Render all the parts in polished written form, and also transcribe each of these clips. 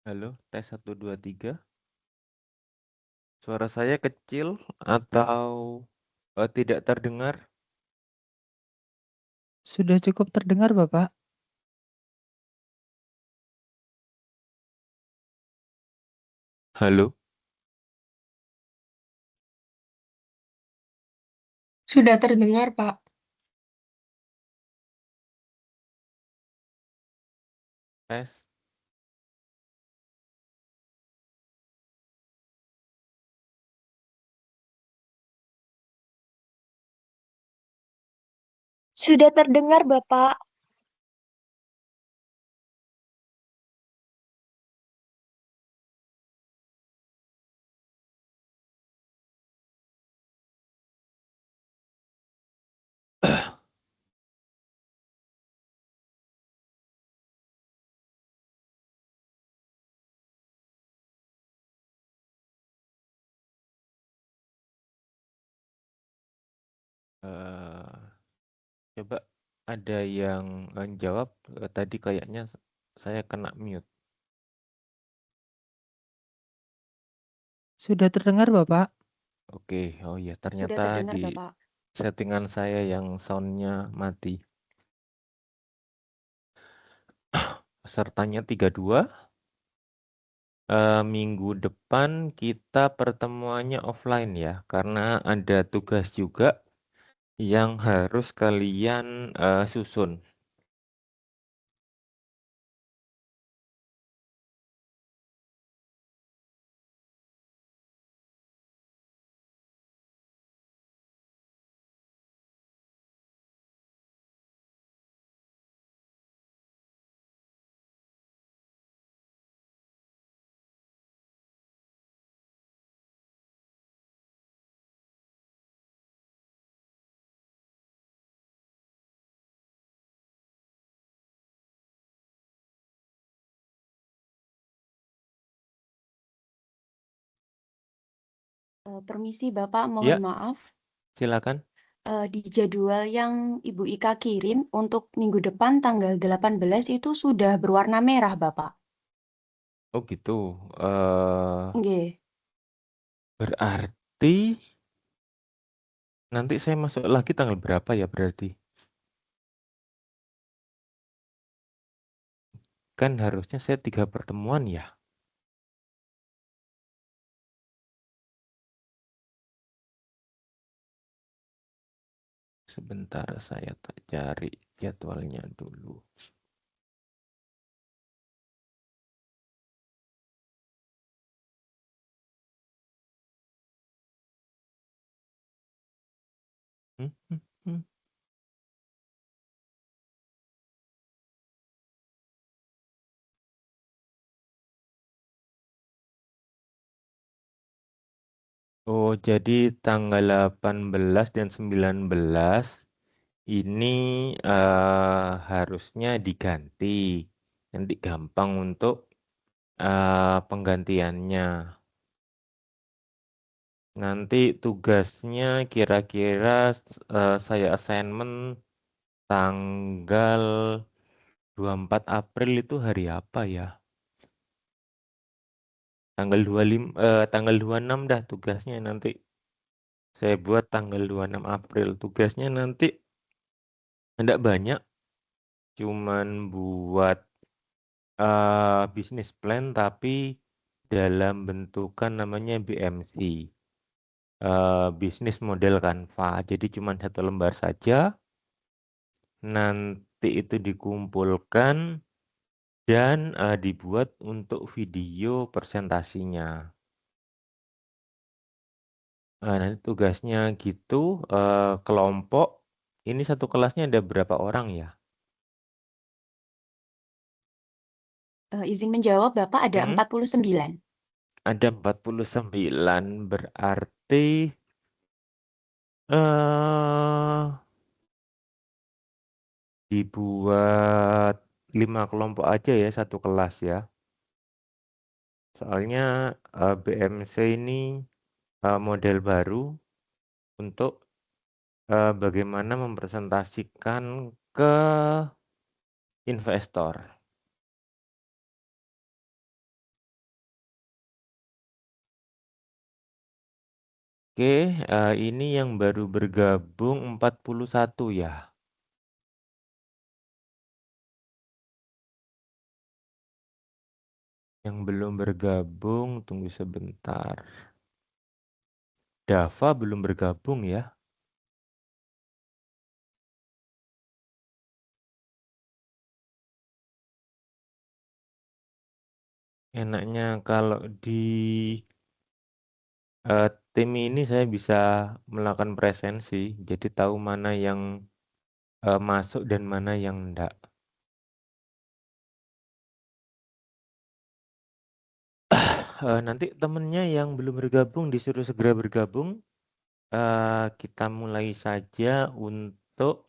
Halo, tes 1, 2, 3. Suara saya kecil atau tidak terdengar? Sudah cukup terdengar, Bapak. Halo, Sudah terdengar, Pak. tes. Sudah terdengar, Bapak. Eh, Coba ada yang jawab. Tadi kayaknya saya kena mute. Sudah terdengar, Bapak. Oke, oh iya, Sudah ternyata terdengar, di Bapak. settingan saya yang soundnya mati. Pesertanya 32. Minggu depan kita pertemuannya offline ya, karena ada tugas juga yang harus kalian susun. Permisi, Bapak, Ya, mohon maaf. silakan. Di jadwal yang Ibu Ika kirim untuk minggu depan tanggal 18 itu sudah berwarna merah, Bapak. Oh gitu. eh Nggih. Berarti nanti saya masuk lagi tanggal berapa ya berarti? Kan harusnya saya 3 pertemuan ya. Sebentar saya tak cari jadwalnya dulu. Hmm, hmm, hmm. Oh, jadi tanggal 18 dan 19 ini harusnya diganti. Nanti gampang untuk penggantiannya. Nanti tugasnya kira-kira saya assignment tanggal 24 April itu hari apa ya? Tanggal 26 dah tugasnya nanti. Saya buat tanggal 26 April. Tugasnya nanti tidak banyak, cuman buat bisnis plan tapi dalam bentukan namanya BMC. Bisnis model Canva. Jadi cuma 1 lembar saja. Nanti itu dikumpulkan dan dibuat untuk video presentasinya. Nanti tugasnya gitu, kelompok. Ini satu kelasnya ada berapa orang ya? Izin menjawab, Bapak, ada Hmm? 49. Ada 49, berarti eh dibuat 5 kelompok aja ya satu kelas ya. Soalnya BMC ini model baru untuk bagaimana mempresentasikan ke investor. Oke, ini yang baru bergabung 41 ya. Yang belum bergabung, tunggu sebentar. Dava belum bergabung ya. Enaknya kalau di tim ini saya bisa melakukan presensi, jadi tahu mana yang masuk dan mana yang enggak. Nanti temennya yang belum bergabung disuruh segera bergabung. Kita mulai saja untuk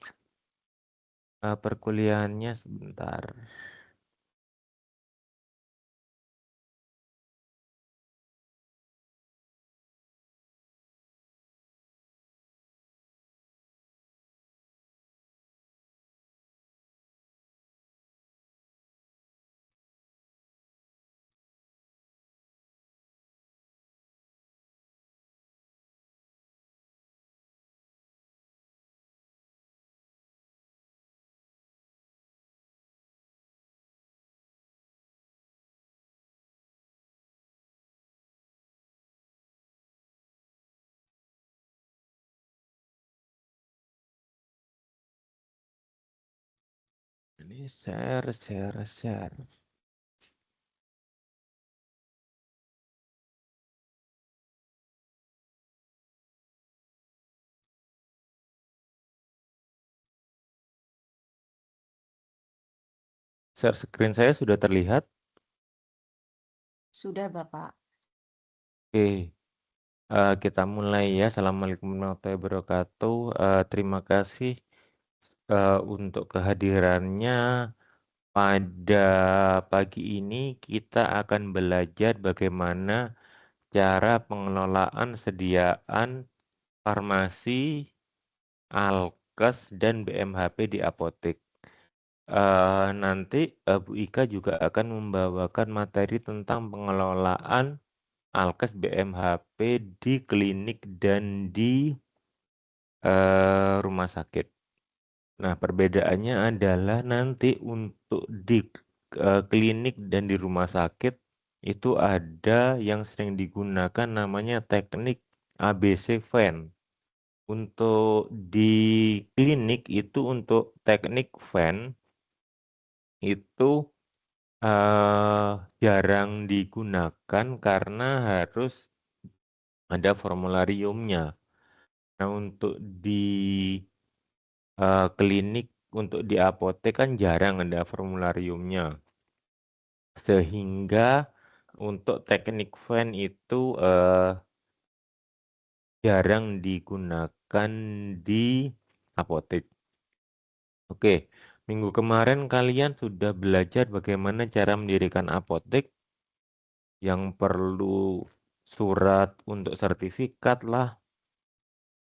perkuliahannya sebentar. Ini share. Share screen saya sudah terlihat. Sudah, Bapak. Oke, kita mulai ya. Assalamualaikum warahmatullahi wabarakatuh. Terima kasih untuk kehadirannya. Pada pagi ini kita akan belajar bagaimana cara pengelolaan sediaan farmasi, alkes, dan BMHP di apotek. Nanti Bu Ika juga akan membawakan materi tentang pengelolaan alkes BMHP di klinik dan di rumah sakit. Nah, perbedaannya adalah nanti untuk di klinik dan di rumah sakit itu ada yang sering digunakan namanya teknik ABC Venn. Untuk di klinik itu untuk teknik Venn itu jarang digunakan karena harus ada formulariumnya. Nah, untuk di klinik, untuk di apotek kan jarang ada formulariumnya. Sehingga untuk teknik Venn itu jarang digunakan di apotek. Oke, minggu kemarin kalian sudah belajar bagaimana cara mendirikan apotek yang perlu surat untuk sertifikat lah.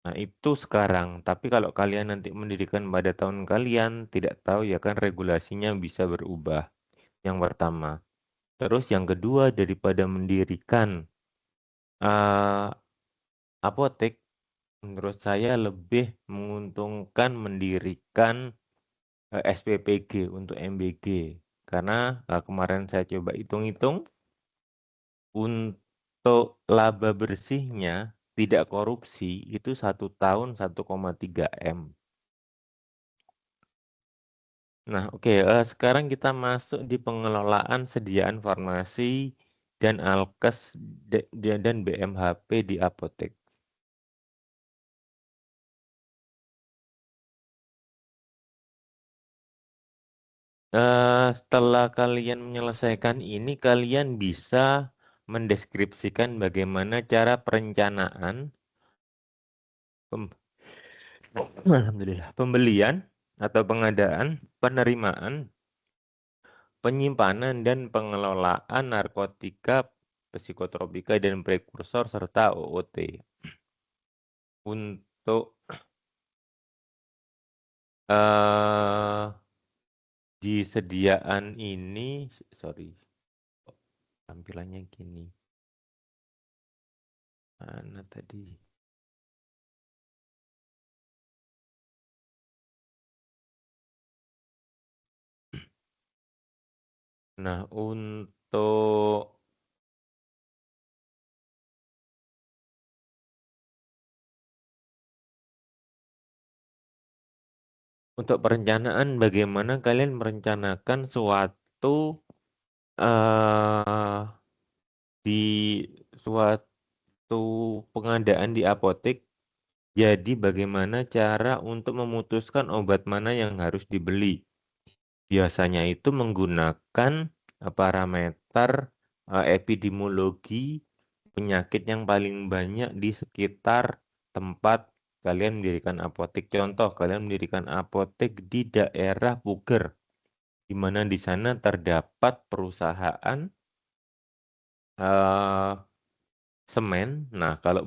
Nah, itu sekarang. Tapi kalau kalian nanti mendirikan pada tahun kalian, tidak tahu ya kan regulasinya bisa berubah. Yang pertama. Terus yang kedua, daripada mendirikan apotek, menurut saya lebih menguntungkan mendirikan SPPG untuk MBG. Karena kemarin saya coba hitung-hitung, untuk laba bersihnya tidak korupsi itu 1 tahun 1,3 M. Nah, oke, sekarang kita masuk di pengelolaan sediaan farmasi dan alkes dan BMHP di apotek. Setelah kalian menyelesaikan ini, kalian bisa mendeskripsikan bagaimana cara perencanaan Alhamdulillah, pembelian atau pengadaan, penerimaan, penyimpanan dan pengelolaan narkotika, psikotropika dan prekursor serta OOT. Untuk disediaan ini, sorry, tampilannya gini. Mana tadi? Nah, untuk perencanaan, bagaimana kalian merencanakan suatu di suatu pengadaan di apotek? Jadi bagaimana cara untuk memutuskan obat mana yang harus dibeli? Biasanya itu menggunakan parameter epidemiologi penyakit yang paling banyak di sekitar tempat kalian mendirikan apotek. Contoh, kalian mendirikan apotek di daerah Puger, di mana di sana terdapat perusahaan semen. Nah, kalau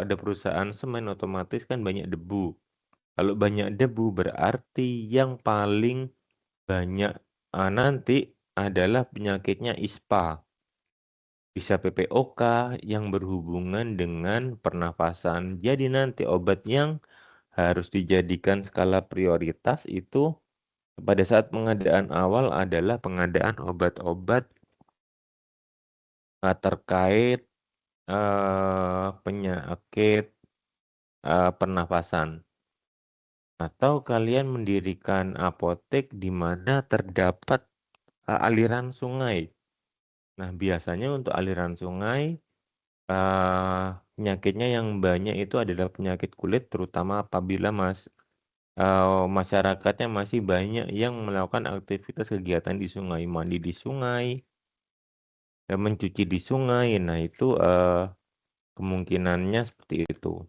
ada perusahaan semen otomatis kan banyak debu. Kalau banyak debu berarti yang paling banyak nanti adalah penyakitnya ISPA. Bisa PPOK yang berhubungan dengan pernafasan. Jadi nanti obat yang harus dijadikan skala prioritas itu pada saat pengadaan awal adalah pengadaan obat-obat terkait penyakit pernafasan. Atau kalian mendirikan apotek di mana terdapat aliran sungai. Nah, biasanya untuk aliran sungai penyakitnya yang banyak itu adalah penyakit kulit, terutama apabila masyarakatnya masih banyak yang melakukan aktivitas kegiatan di sungai, mandi di sungai, dan mencuci di sungai. Nah, itu kemungkinannya seperti itu.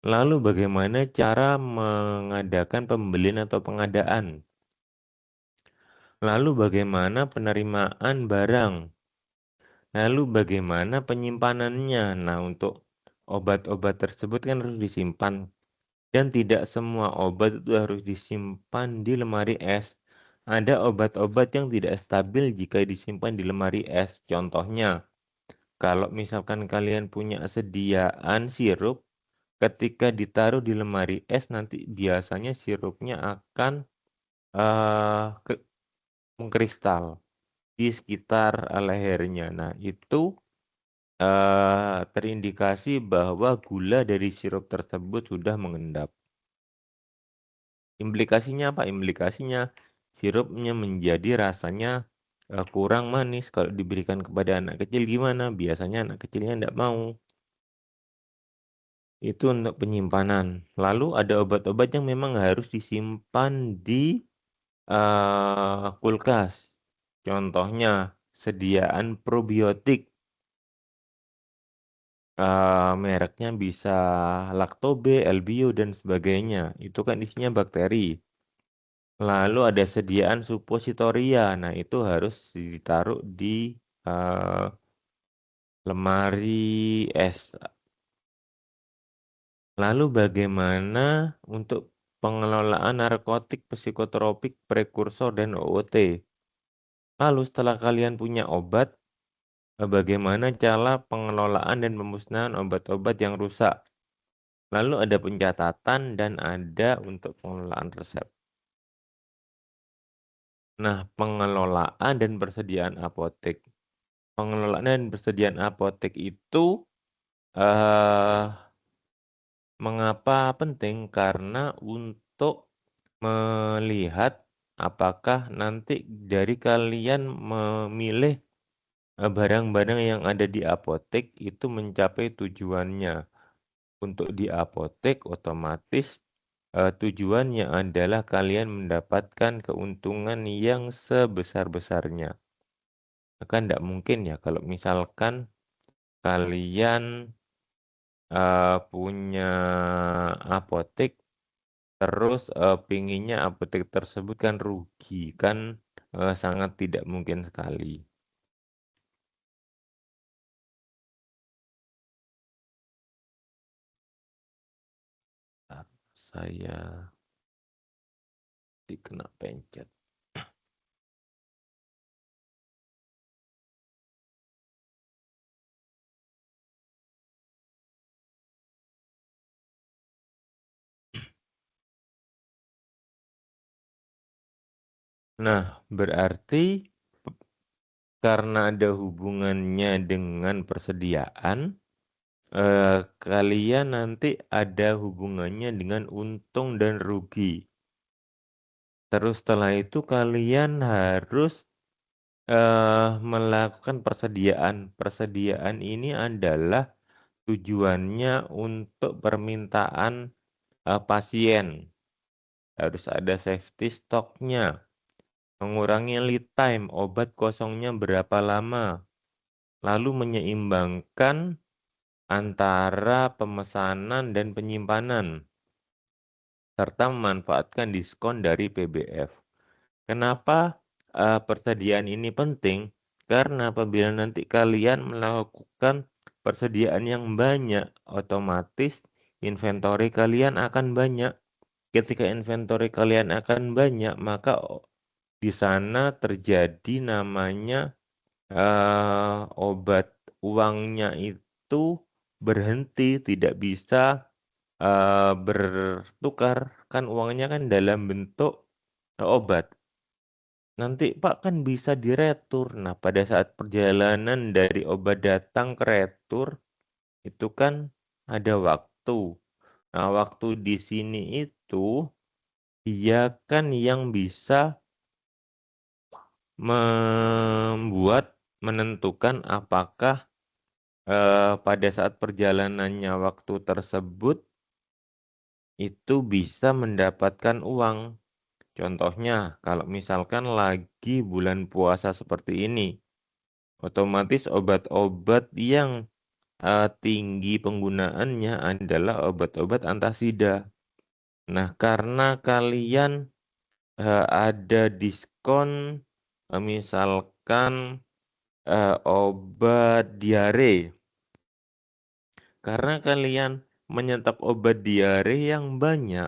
Lalu bagaimana cara mengadakan pembelian atau pengadaan? Lalu bagaimana penerimaan barang? Lalu bagaimana penyimpanannya? Nah, untuk obat-obat tersebut kan harus disimpan. Dan tidak semua obat itu harus disimpan di lemari es. Ada obat-obat yang tidak stabil jika disimpan di lemari es. Contohnya, kalau misalkan kalian punya sediaan sirup, ketika ditaruh di lemari es nanti biasanya sirupnya akan mengkristal di sekitar lehernya. Nah, itu terindikasi bahwa gula dari sirup tersebut sudah mengendap. Implikasinya apa? Implikasinya sirupnya menjadi rasanya kurang manis. Kalau diberikan kepada anak kecil gimana? Biasanya anak kecilnya tidak mau. Itu untuk penyimpanan. Lalu ada obat-obat yang memang harus disimpan di kulkas. Contohnya sediaan probiotik. Mereknya bisa Lactobe, Elbio, dan sebagainya. Itu kan isinya bakteri. Lalu ada sediaan suppositoria. Nah, itu harus ditaruh di lemari es. Lalu bagaimana untuk pengelolaan narkotik, psikotropik, prekursor, dan OOT? Lalu setelah kalian punya obat, bagaimana cara pengelolaan dan pemusnahan obat-obat yang rusak? Lalu ada pencatatan dan ada untuk pengelolaan resep. Nah, pengelolaan dan persediaan apotek. Pengelolaan dan persediaan apotek itu mengapa penting? Karena untuk melihat apakah nanti dari kalian memilih barang-barang yang ada di apotek itu mencapai tujuannya. Untuk di apotek otomatis tujuannya adalah kalian mendapatkan keuntungan yang sebesar-besarnya. Kan tidak mungkin ya kalau misalkan kalian punya apotek terus pinginnya apotek tersebut kan rugi, kan sangat tidak mungkin sekali. Saya dikena pencet. Nah, berarti karena ada hubungannya dengan persediaan, kalian nanti ada hubungannya dengan untung dan rugi. Terus setelah itu kalian harus melakukan persediaan. Persediaan ini adalah tujuannya untuk permintaan pasien. Harus ada safety stoknya. Mengurangi lead time, obat kosongnya berapa lama. Lalu menyeimbangkan antara pemesanan dan penyimpanan. Serta memanfaatkan diskon dari PBF. Kenapa persediaan ini penting? Karena apabila nanti kalian melakukan persediaan yang banyak, otomatis inventory kalian akan banyak. Ketika inventory kalian akan banyak, maka di sana terjadi namanya obat uangnya itu berhenti, tidak bisa bertukar, kan uangnya kan dalam bentuk obat. Nanti Pak kan bisa diretur. Nah, pada saat perjalanan dari obat datang ke retur, itu kan ada waktu. Nah, waktu di sini itu dia kan yang bisa menentukan apakah pada saat perjalanannya waktu tersebut itu bisa mendapatkan uang. Contohnya, kalau misalkan lagi bulan puasa seperti ini, otomatis obat-obat yang tinggi penggunaannya adalah obat-obat antasida. Nah, karena kalian ada diskon, misalkan obat diare, karena kalian menyetop obat diare yang banyak,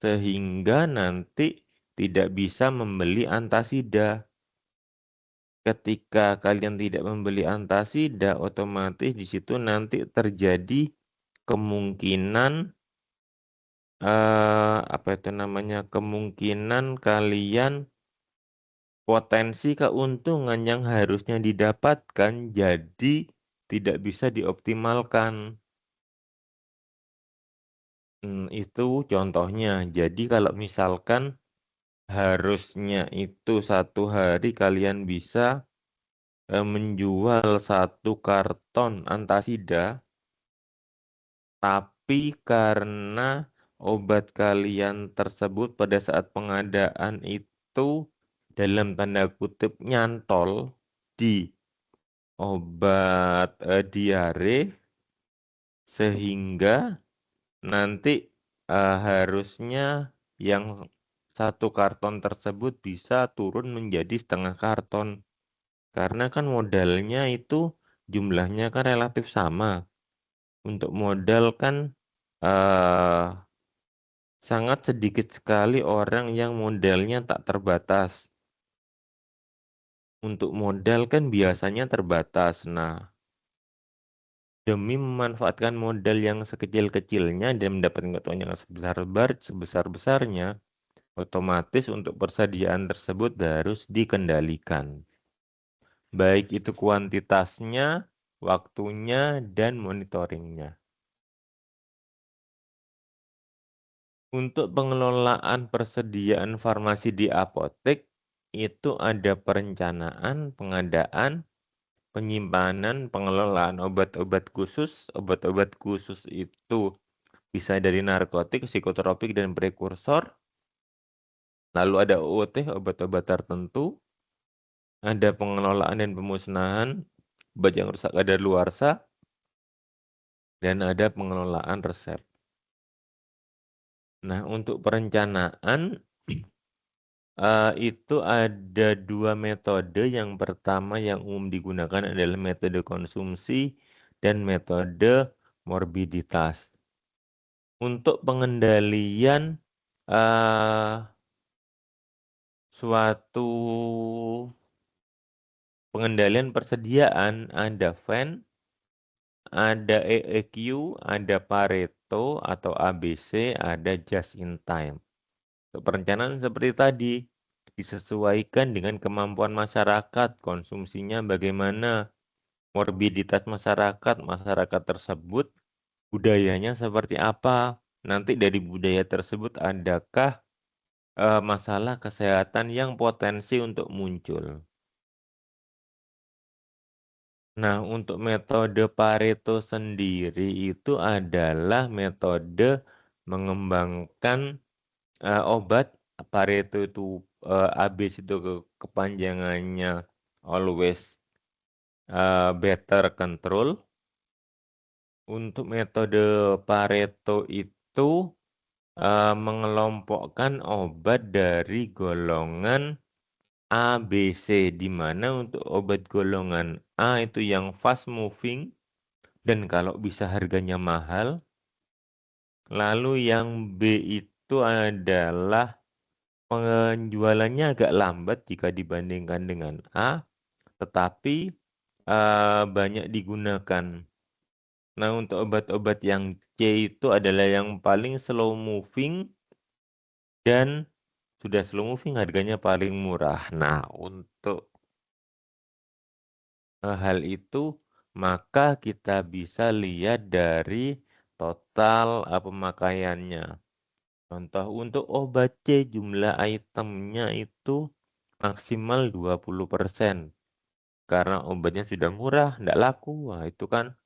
sehingga nanti tidak bisa membeli antasida. Ketika kalian tidak membeli antasida, otomatis di situ nanti terjadi kemungkinan kemungkinan kalian potensi keuntungan yang harusnya didapatkan jadi tidak bisa dioptimalkan. Itu contohnya. Jadi kalau misalkan harusnya itu 1 hari kalian bisa menjual 1 karton antasida, tapi karena obat kalian tersebut pada saat pengadaan itu dalam tanda kutip nyantol di obat diare, sehingga nanti harusnya yang 1 karton tersebut bisa turun menjadi setengah karton. Karena kan modalnya itu jumlahnya kan relatif sama. Untuk modal kan sangat sedikit sekali orang yang modalnya tak terbatas. Untuk modal kan biasanya terbatas. Nah, demi memanfaatkan modal yang sekecil-kecilnya dan mendapatkan keuntungan yang sebesar-besarnya, otomatis untuk persediaan tersebut harus dikendalikan. Baik itu kuantitasnya, waktunya, dan monitoringnya. Untuk pengelolaan persediaan farmasi di apotek, itu ada perencanaan, pengadaan, penyimpanan, pengelolaan obat-obat khusus. Obat-obat khusus itu bisa dari narkotik, psikotropik, dan prekursor. Lalu ada OOT, obat-obat tertentu. Ada pengelolaan dan pemusnahan obat yang rusak kadaluarsa. Dan ada pengelolaan resep. Nah, untuk perencanaan itu ada 2 metode. Yang pertama yang umum digunakan adalah metode konsumsi dan metode morbiditas. Untuk pengendalian suatu pengendalian persediaan ada VAN, ada EEQ, ada Pareto atau ABC, ada just in time. Perencanaan seperti tadi, di disesuaikan dengan kemampuan masyarakat, konsumsinya bagaimana, morbiditas masyarakat tersebut, budayanya seperti apa. Nanti dari budaya tersebut adakah masalah kesehatan yang potensi untuk muncul. Nah, untuk metode Pareto sendiri itu adalah metode mengembangkan obat. Pareto itu ABS itu kepanjangannya always better control. Untuk metode Pareto itu mengelompokkan obat dari golongan A, B, C, di mana untuk obat golongan A itu yang fast moving dan kalau bisa harganya mahal. Lalu yang B itu adalah penjualannya agak lambat jika dibandingkan dengan A, tetapi banyak digunakan. Nah, untuk obat-obat yang C itu adalah yang paling slow moving dan sudah slow moving harganya paling murah. Nah, untuk hal itu maka kita bisa lihat dari total pemakaiannya. Contoh untuk obat C jumlah itemnya itu maksimal 20%. Karena obatnya sudah murah, tidak laku. Wah, itu kan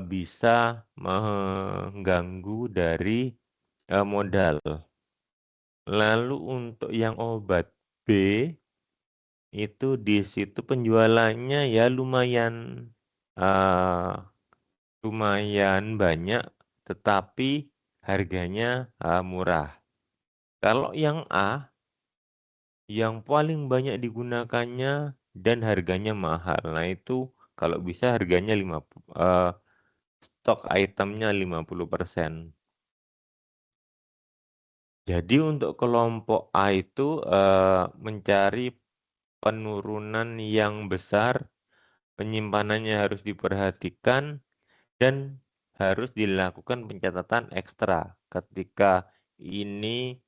bisa mengganggu dari modal. Lalu untuk yang obat B itu di situ penjualannya ya lumayan banyak, tetapi harganya murah. Kalau yang A, yang paling banyak digunakannya dan harganya mahal. Nah itu kalau bisa harganya stok itemnya 50%. Jadi untuk kelompok A itu mencari penurunan yang besar, penyimpanannya harus diperhatikan, dan harus dilakukan pencatatan ekstra ketika ini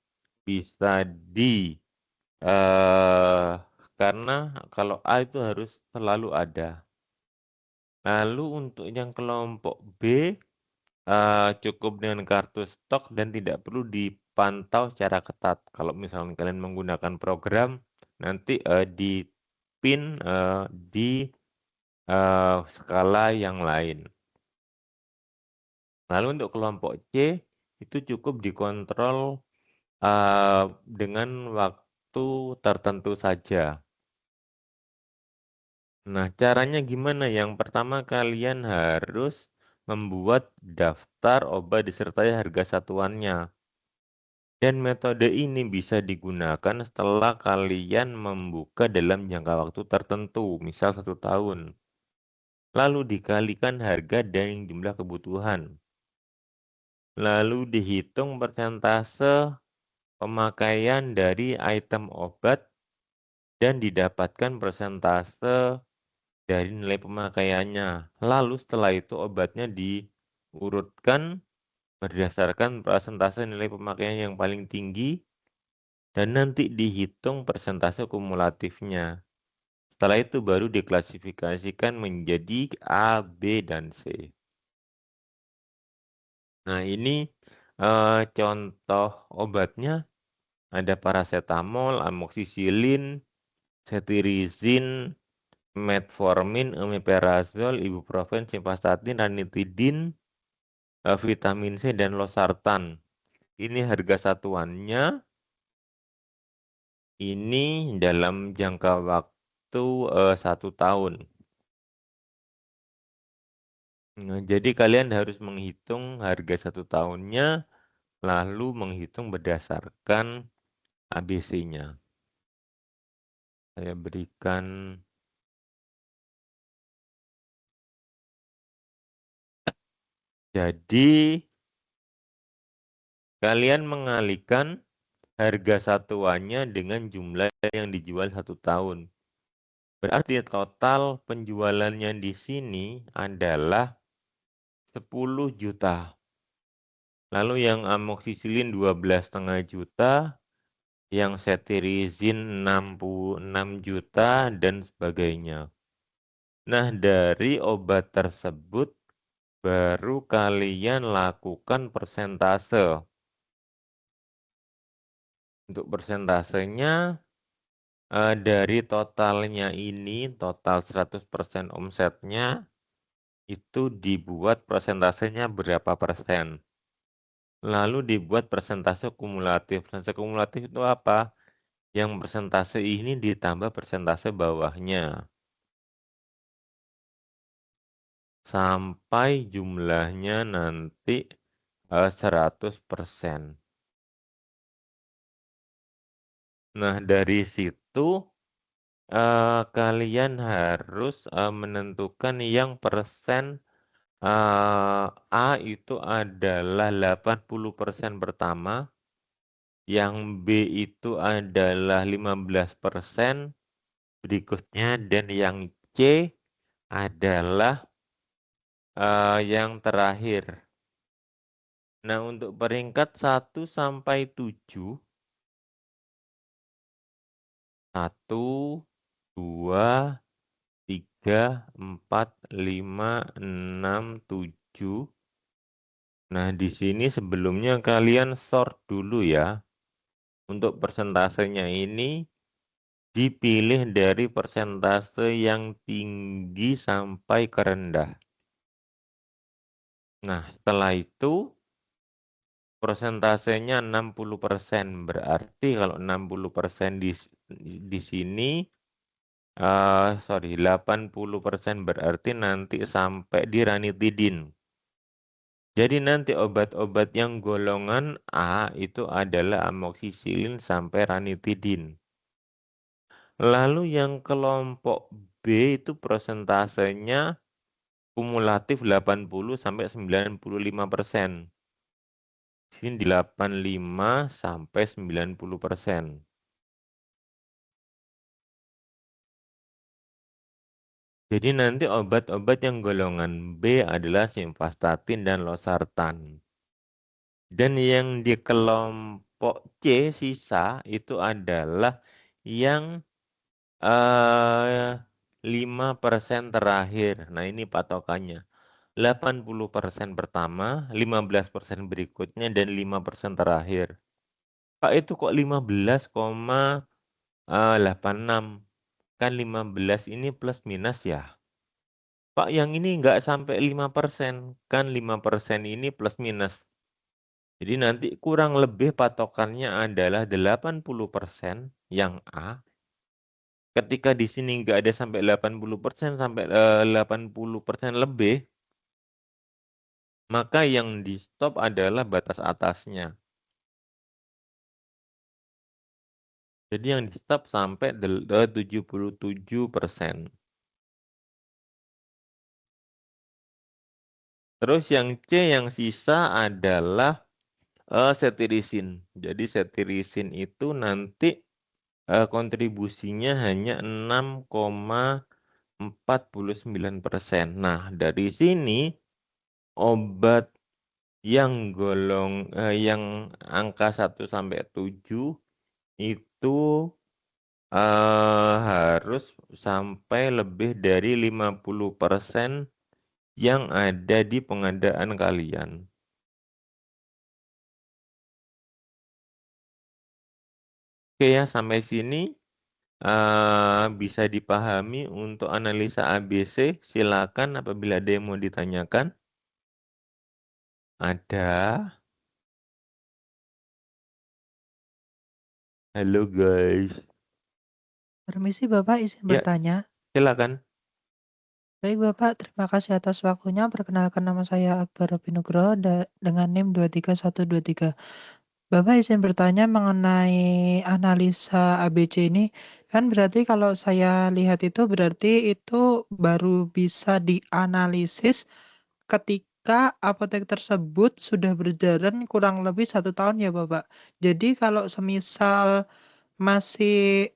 bisa karena kalau A itu harus selalu ada. Lalu untuk yang kelompok B cukup dengan kartu stok dan tidak perlu dipantau secara ketat. Kalau misalnya kalian menggunakan program, nanti di pin di skala yang lain. Lalu untuk kelompok C itu cukup dikontrol dengan waktu tertentu saja. Nah, caranya gimana? Yang pertama kalian harus membuat daftar obat disertai harga satuannya. Dan metode ini bisa digunakan setelah kalian membuka dalam jangka waktu tertentu, misal 1 tahun. Lalu dikalikan harga dan jumlah kebutuhan. Lalu dihitung persentase pemakaian dari item obat dan didapatkan persentase dari nilai pemakaiannya. Lalu setelah itu obatnya diurutkan berdasarkan persentase nilai pemakaian yang paling tinggi dan nanti dihitung persentase kumulatifnya. Setelah itu baru diklasifikasikan menjadi A, B, dan C. Nah ini contoh obatnya. Ada paracetamol, amoxicillin, cetirizine, metformin, omeprazole, ibuprofen, simvastatin, ranitidin, vitamin C, dan losartan. Ini harga satuannya. Ini dalam jangka waktu 1 tahun. Nah, jadi kalian harus menghitung harga 1 tahunnya, lalu menghitung berdasarkan ABC-nya. Saya berikan jadi kalian mengalihkan harga satuannya dengan jumlah yang dijual 1 tahun. Berarti total penjualannya di sini adalah 10 juta. Lalu yang amoxicillin 12,5 juta, yang cetirizin 66 juta, dan sebagainya. Nah, dari obat tersebut baru kalian lakukan persentase. Untuk persentasenya dari totalnya ini, total 100% omsetnya, itu dibuat persentasenya berapa persen. Lalu dibuat persentase kumulatif. Persentase kumulatif itu apa? Yang persentase ini ditambah persentase bawahnya. Sampai jumlahnya nanti 100%. Nah, dari situ kalian harus menentukan yang persen A itu adalah 80% pertama, yang B itu adalah 15% berikutnya, dan yang C adalah yang terakhir. Nah, untuk peringkat 1 sampai 7, 1, 2, 3, 4, 5, 6, 7. Nah, di sini sebelumnya kalian sort dulu ya. Untuk persentasenya ini dipilih dari persentase yang tinggi sampai ke rendah. Nah, setelah itu persentasenya 60%. Berarti kalau 60% di sini, 80% berarti nanti sampai di ranitidin. Jadi nanti obat-obat yang golongan A itu adalah amoksisilin sampai ranitidin. Lalu yang kelompok B itu persentasenya kumulatif 80 sampai 95%. Sini 85 sampai 90%. Jadi nanti obat-obat yang golongan B adalah simvastatin dan losartan. Dan yang di kelompok C sisa itu adalah yang 5% terakhir. Nah, ini patokannya. 80% pertama, 15% berikutnya, dan 5% terakhir. Pak, itu kok 15,86? Kan 15 ini plus minus ya. Pak, yang ini nggak sampai 5%. Kan 5% ini plus minus. Jadi nanti kurang lebih patokannya adalah 80% yang A. Ketika di sini nggak ada sampai 80% sampai 80% lebih, maka yang di stop adalah batas atasnya. Jadi yang di stop sampai 77%. Terus yang C yang sisa adalah cetirizin. Jadi cetirizin itu nanti kontribusinya hanya 6,49%. Nah, dari sini obat yang yang angka 1 sampai 7 itu harus sampai lebih dari 50% yang ada di pengadaan kalian. Oke ya, sampai sini bisa dipahami untuk analisa ABC. Silakan apabila ada yang mau ditanyakan. Ada. Halo guys. Permisi Bapak, izin Ya, bertanya. silakan. Baik Bapak, terima kasih atas waktunya. Perkenalkan nama saya Akbar Robi Nugroho dengan NIM 23123. Bapak izin bertanya mengenai analisa ABC ini. Kan berarti kalau saya lihat itu berarti itu baru bisa dianalisis ketika apotek tersebut sudah berjalan kurang lebih 1 tahun ya Bapak. Jadi kalau semisal masih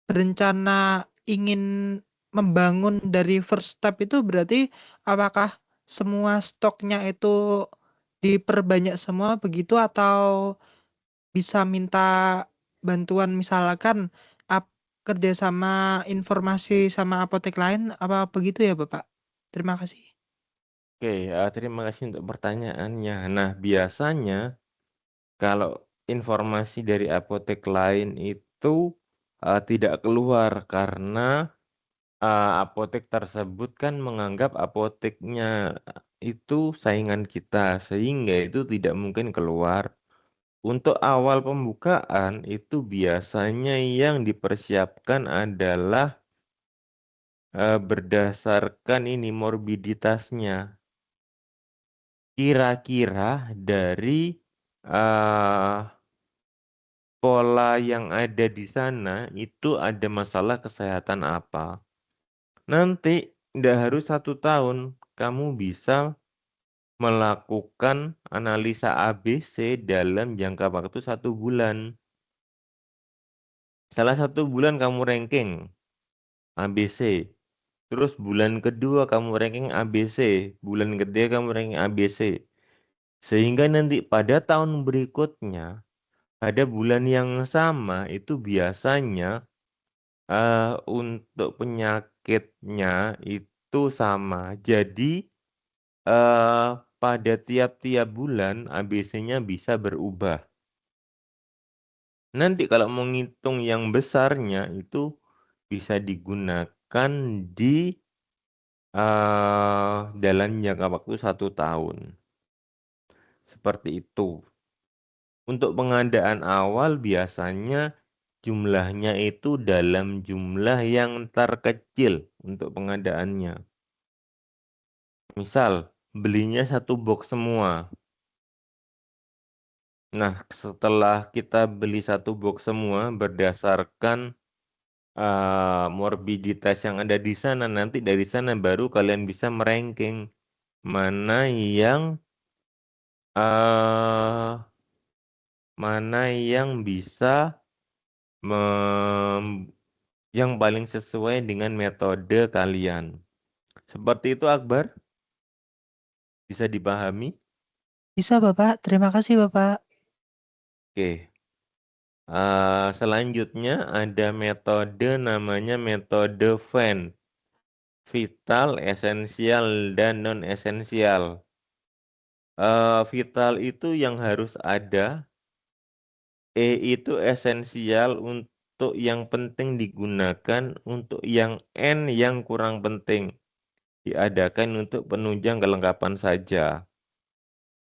berencana ingin membangun dari first step itu berarti apakah semua stoknya itu diperbanyak semua begitu atau bisa minta bantuan misalkan kerjasama informasi sama apotek lain, apa begitu ya Bapak? Terima kasih. Oke, terima kasih untuk pertanyaannya. Nah, biasanya kalau informasi dari apotek lain itu tidak keluar karena apotek tersebut kan menganggap apoteknya itu saingan kita, sehingga itu tidak mungkin keluar. Untuk awal pembukaan itu biasanya yang dipersiapkan adalah berdasarkan ini morbiditasnya. Kira-kira dari pola yang ada di sana itu ada masalah kesehatan apa. Nanti tidak harus 1 tahun, kamu bisa melakukan analisa ABC dalam jangka waktu 1 bulan. Salah 1 bulan kamu ranking ABC. Terus bulan kedua kamu ranking ABC, bulan ketiga kamu ranking ABC. Sehingga nanti pada tahun berikutnya, pada bulan yang sama itu biasanya untuk penyakitnya itu sama. Jadi pada tiap-tiap bulan ABC-nya bisa berubah. Nanti kalau mau ngitung yang besarnya itu bisa digunakan di dalam jangka waktu 1 tahun. Seperti itu. Untuk pengadaan awal biasanya jumlahnya itu dalam jumlah yang terkecil untuk pengadaannya. Misal, belinya 1 box semua. Nah, setelah kita beli 1 box semua berdasarkan morbiditas yang ada di sana, nanti dari sana baru kalian bisa meranking mana yang bisa yang paling sesuai dengan metode kalian. Seperti itu Akbar? Bisa dipahami? Bisa Bapak, terima kasih Bapak. Oke. Selanjutnya ada metode namanya metode VEN. Vital, esensial, dan non-esensial. Vital itu yang harus ada. E itu esensial untuk yang penting digunakan, untuk yang N yang kurang penting. Diadakan untuk penunjang kelengkapan saja.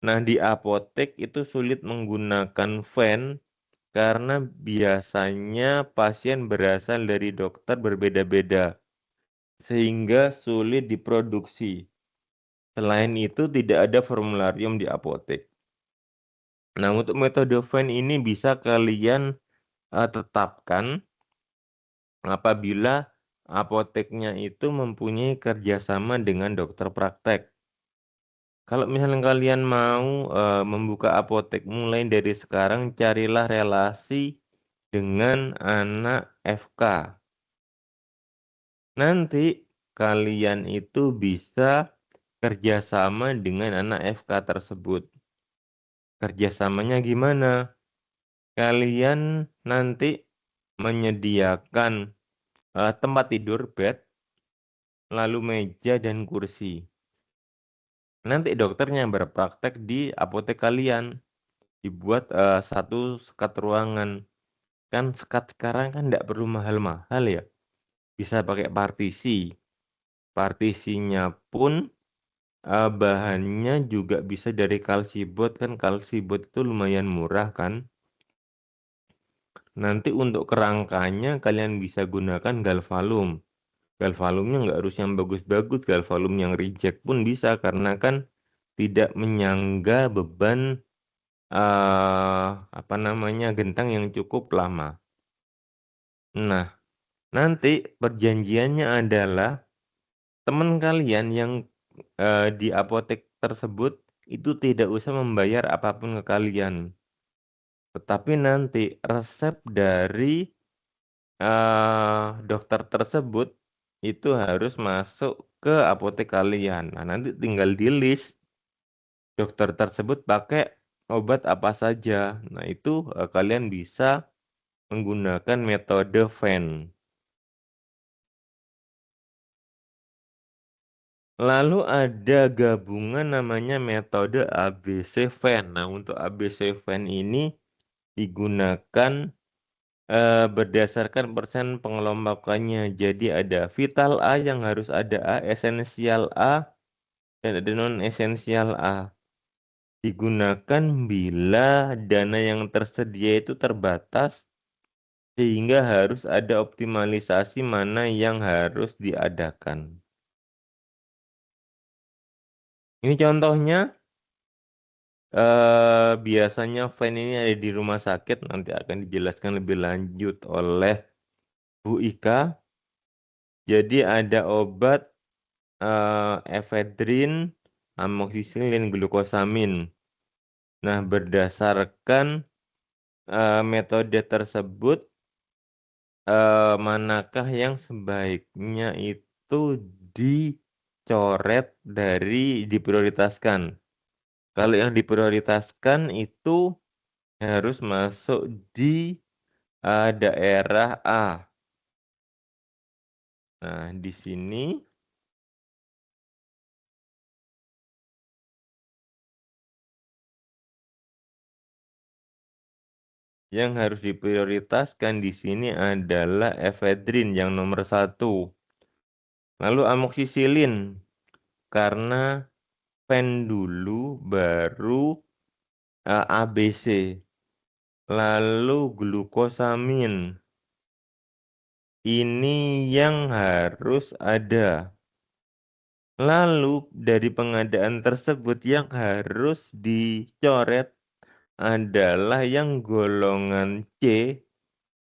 Nah, di apotek itu sulit menggunakan VEN karena biasanya pasien berasal dari dokter berbeda-beda, sehingga sulit diproduksi. Selain itu, tidak ada formularium di apotek. Nah, untuk metode VEN ini bisa kalian tetapkan apabila apoteknya itu mempunyai kerjasama dengan dokter praktek. Kalau misalnya kalian mau membuka apotek mulai dari sekarang, carilah relasi dengan anak FK. Nanti kalian itu bisa kerjasama dengan anak FK tersebut. Kerjasamanya gimana? Kalian nanti menyediakan tempat tidur, bed, lalu meja dan kursi. Nanti dokternya berpraktek di apotek kalian. Dibuat 1 sekat ruangan. Kan sekat sekarang kan tidak perlu mahal-mahal ya. Bisa pakai partisi. Partisinya pun bahannya juga bisa dari kalsibot, kan kalsibot itu lumayan murah kan. Nanti untuk kerangkanya kalian bisa gunakan galvalum. Galvalumnya nggak harus yang bagus-bagus, galvalum yang reject pun bisa karena kan tidak menyangga beban gentang yang cukup lama. Nah, nanti perjanjiannya adalah teman kalian yang di apotek tersebut itu tidak usah membayar apapun ke kalian. Tetapi nanti resep dari dokter tersebut itu harus masuk ke apotek kalian. Nah, nanti tinggal di list dokter tersebut pakai obat apa saja. Nah, itu kalian bisa menggunakan metode Venn. Lalu ada gabungan namanya metode ABC Venn. Nah, untuk ABC Venn ini digunakan berdasarkan persen pengelompokannya. Jadi ada vital A yang harus ada A, esensial A, dan ada non-esensial A. Digunakan bila dana yang tersedia itu terbatas, sehingga harus ada optimalisasi mana yang harus diadakan. Ini contohnya, biasanya Venn ini ada di rumah sakit, nanti akan dijelaskan lebih lanjut oleh Bu Ika. Jadi ada obat efedrin, amoksisilin, glukosamin. Nah, berdasarkan metode tersebut, manakah yang sebaiknya itu dicoret dari diprioritaskan? Kalau yang diprioritaskan itu harus masuk di daerah A. Nah, di sini yang harus diprioritaskan di sini adalah efedrin yang nomor 1. Lalu amoksisilin, karena Venn dulu baru ABC. Lalu glukosamin, ini yang harus ada. Lalu dari pengadaan tersebut yang harus dicoret adalah yang golongan C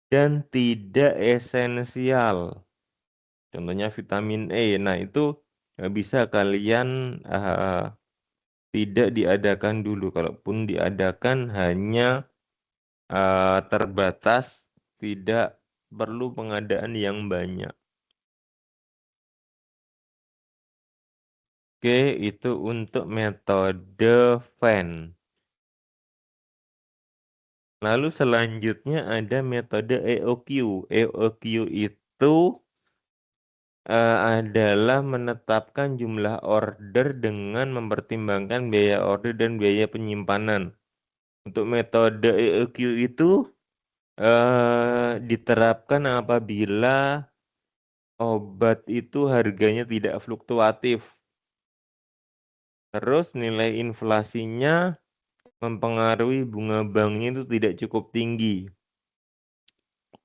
dan tidak esensial. Contohnya vitamin E. Nah, itu bisa kalian tidak diadakan dulu. Kalaupun diadakan hanya terbatas, tidak perlu pengadaan yang banyak. Oke, itu untuk metode Venn. Lalu selanjutnya ada metode EOQ. EOQ itu adalah menetapkan jumlah order dengan mempertimbangkan biaya order dan biaya penyimpanan. Untuk metode EOQ itu diterapkan apabila obat itu harganya tidak fluktuatif. Terus nilai inflasinya mempengaruhi bunga banknya itu tidak cukup tinggi.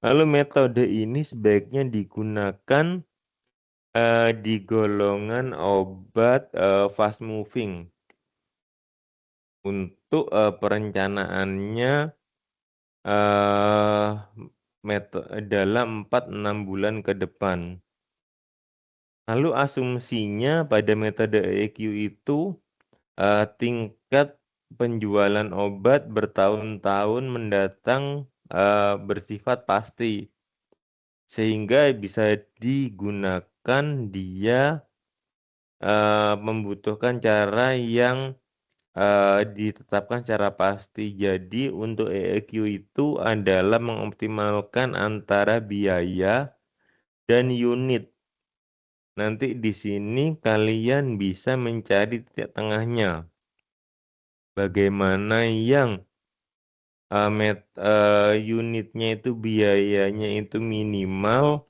Lalu metode ini sebaiknya digunakan di golongan obat fast moving. Untuk perencanaannya dalam 4-6 bulan ke depan. Lalu asumsinya pada metode EQ itu tingkat penjualan obat bertahun-tahun mendatang bersifat pasti, sehingga bisa digunakan dia membutuhkan cara yang ditetapkan secara pasti. Jadi untuk EEQ itu adalah mengoptimalkan antara biaya dan unit. Nanti di sini kalian bisa mencari titik tengahnya. Bagaimana yang unitnya itu biayanya itu minimal,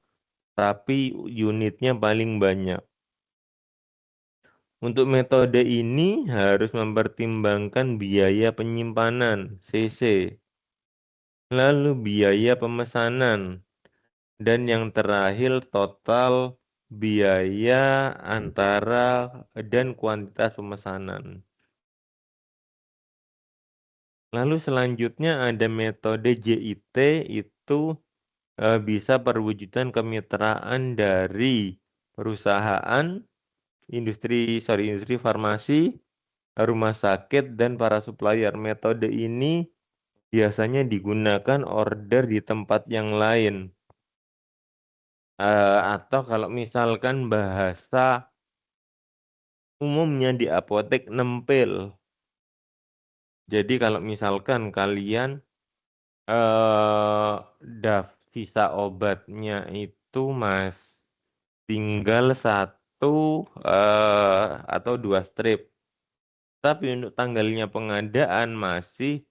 tapi unitnya paling banyak. Untuk metode ini harus mempertimbangkan biaya penyimpanan, CC, lalu biaya pemesanan, dan yang terakhir total biaya antara dan kuantitas pemesanan. Lalu selanjutnya ada metode JIT, itu bisa perwujudan kemitraan dari perusahaan, industri farmasi, rumah sakit, dan para supplier. Metode ini biasanya digunakan order di tempat yang lain. Atau kalau misalkan bahasa umumnya di apotek nempel. Jadi kalau misalkan kalian sisa obatnya itu tinggal 1 atau 2 strip. Tapi untuk tanggalnya pengadaan masih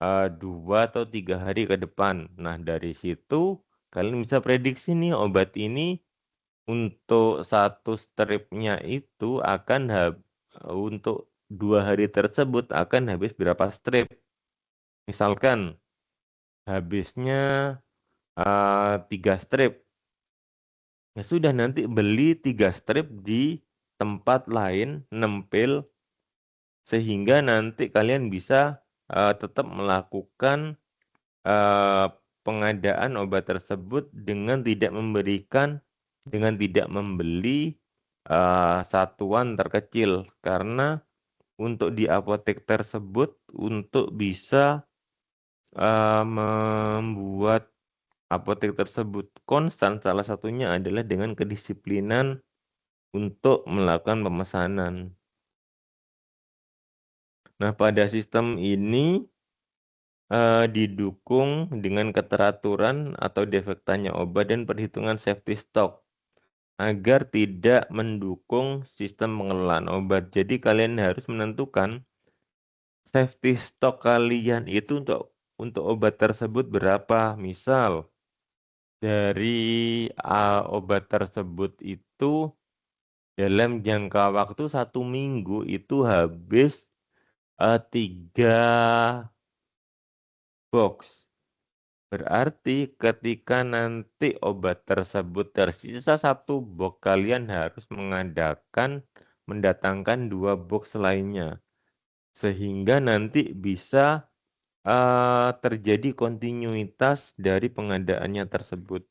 2 atau 3 hari ke depan. Nah, dari situ kalian bisa prediksi nih obat ini untuk 1 stripnya itu untuk 2 hari tersebut akan habis berapa strip. Misalkan habisnya 3 strip. Ya sudah, nanti beli 3 strip di tempat lain, nempel, sehingga nanti kalian bisa tetap melakukan pengadaan obat tersebut dengan tidak membeli satuan terkecil. Karena untuk di apotek tersebut, untuk bisa membuat apotek tersebut konstan, salah satunya adalah dengan kedisiplinan untuk melakukan pemesanan. Nah, pada sistem ini didukung dengan keteraturan atau defektanya obat dan perhitungan safety stock agar tidak mendukung sistem pengelolaan obat. Jadi kalian harus menentukan safety stock kalian itu untuk obat tersebut berapa. Misal dari obat tersebut itu dalam jangka waktu 1 minggu itu habis 3 box. Berarti ketika nanti obat tersebut tersisa 1 box, kalian harus mendatangkan 2 box lainnya. Sehingga nanti bisa terjadi kontinuitas dari pengadaannya tersebut.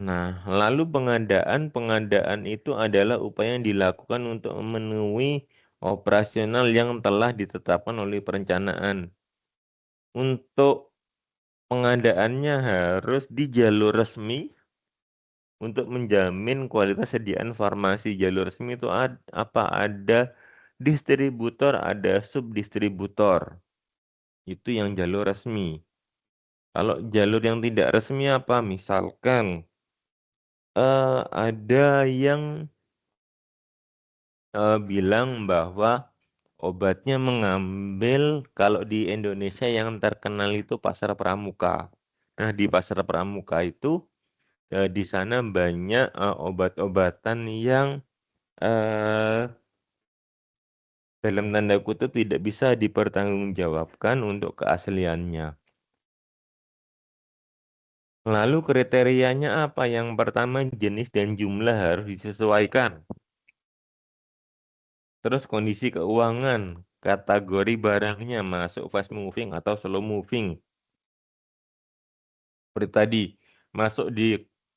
Nah, lalu pengadaan itu adalah upaya yang dilakukan untuk memenuhi operasional yang telah ditetapkan oleh perencanaan. Untuk pengadaannya harus di jalur resmi untuk menjamin kualitas sediaan farmasi. Jalur resmi itu apa? Ada distributor, ada subdistributor. Itu yang jalur resmi. Kalau jalur yang tidak resmi apa? Misalkan ada yang bilang bahwa obatnya mengambil, kalau di Indonesia yang terkenal itu Pasar Pramuka. Nah, di Pasar Pramuka itu di sana banyak obat-obatan yang dalam tanda kutip tidak bisa dipertanggungjawabkan untuk keasliannya. Lalu kriterianya apa? Yang pertama, jenis dan jumlah harus disesuaikan. Terus kondisi keuangan, kategori barangnya masuk fast moving atau slow moving. Seperti tadi, masuk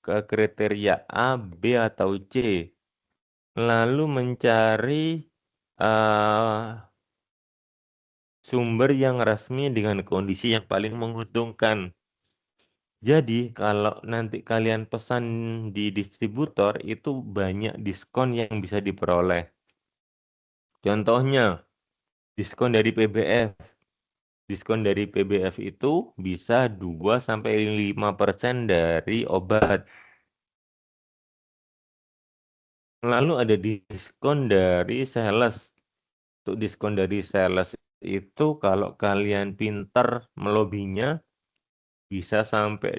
ke kriteria A, B, atau C. Lalu mencari sumber yang resmi dengan kondisi yang paling menguntungkan. Jadi kalau nanti kalian pesan di distributor itu banyak diskon yang bisa diperoleh. Contohnya, diskon dari PBF. Diskon dari PBF itu bisa 2-5% dari obat. Lalu ada diskon dari sales. Untuk diskon dari sales itu kalau kalian pinter melobinya bisa sampai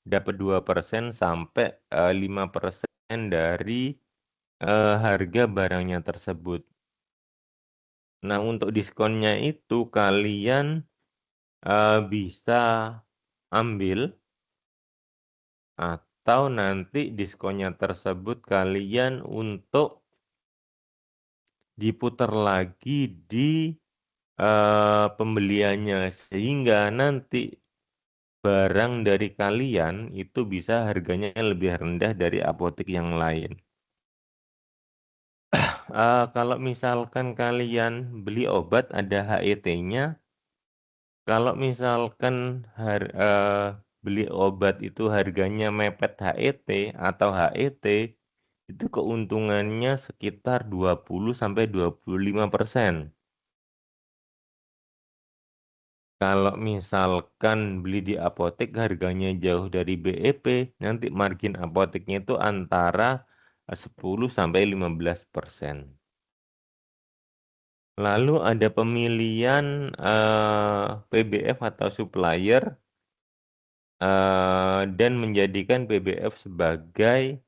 dapat 2% sampai 5% dari harga barangnya tersebut. Nah, untuk diskonnya itu kalian bisa ambil atau nanti diskonnya tersebut kalian untuk diputar lagi di pembeliannya, sehingga nanti barang dari kalian itu bisa harganya lebih rendah dari apotek yang lain. Kalau misalkan kalian beli obat ada HET-nya, kalau misalkan beli obat itu harganya mepet HET atau HET, itu keuntungannya sekitar 20-25%. Kalau misalkan beli di apotek harganya jauh dari BEP, nanti margin apoteknya itu antara 10-15%. Lalu ada pemilihan PBF atau supplier dan menjadikan PBF sebagai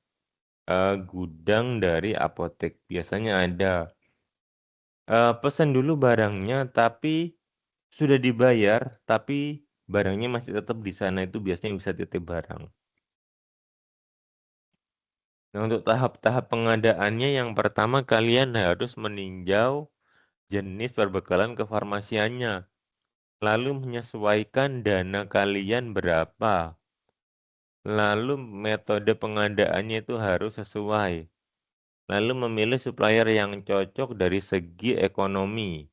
gudang dari apotek. Biasanya ada pesan dulu barangnya, tapi sudah dibayar, tapi barangnya masih tetap di sana, itu biasanya bisa titip barang. Nah, untuk tahap-tahap pengadaannya, yang pertama kalian harus meninjau jenis perbekalan kefarmasiannya, lalu menyesuaikan dana kalian berapa. Lalu metode pengadaannya itu harus sesuai. Lalu memilih supplier yang cocok dari segi ekonomi.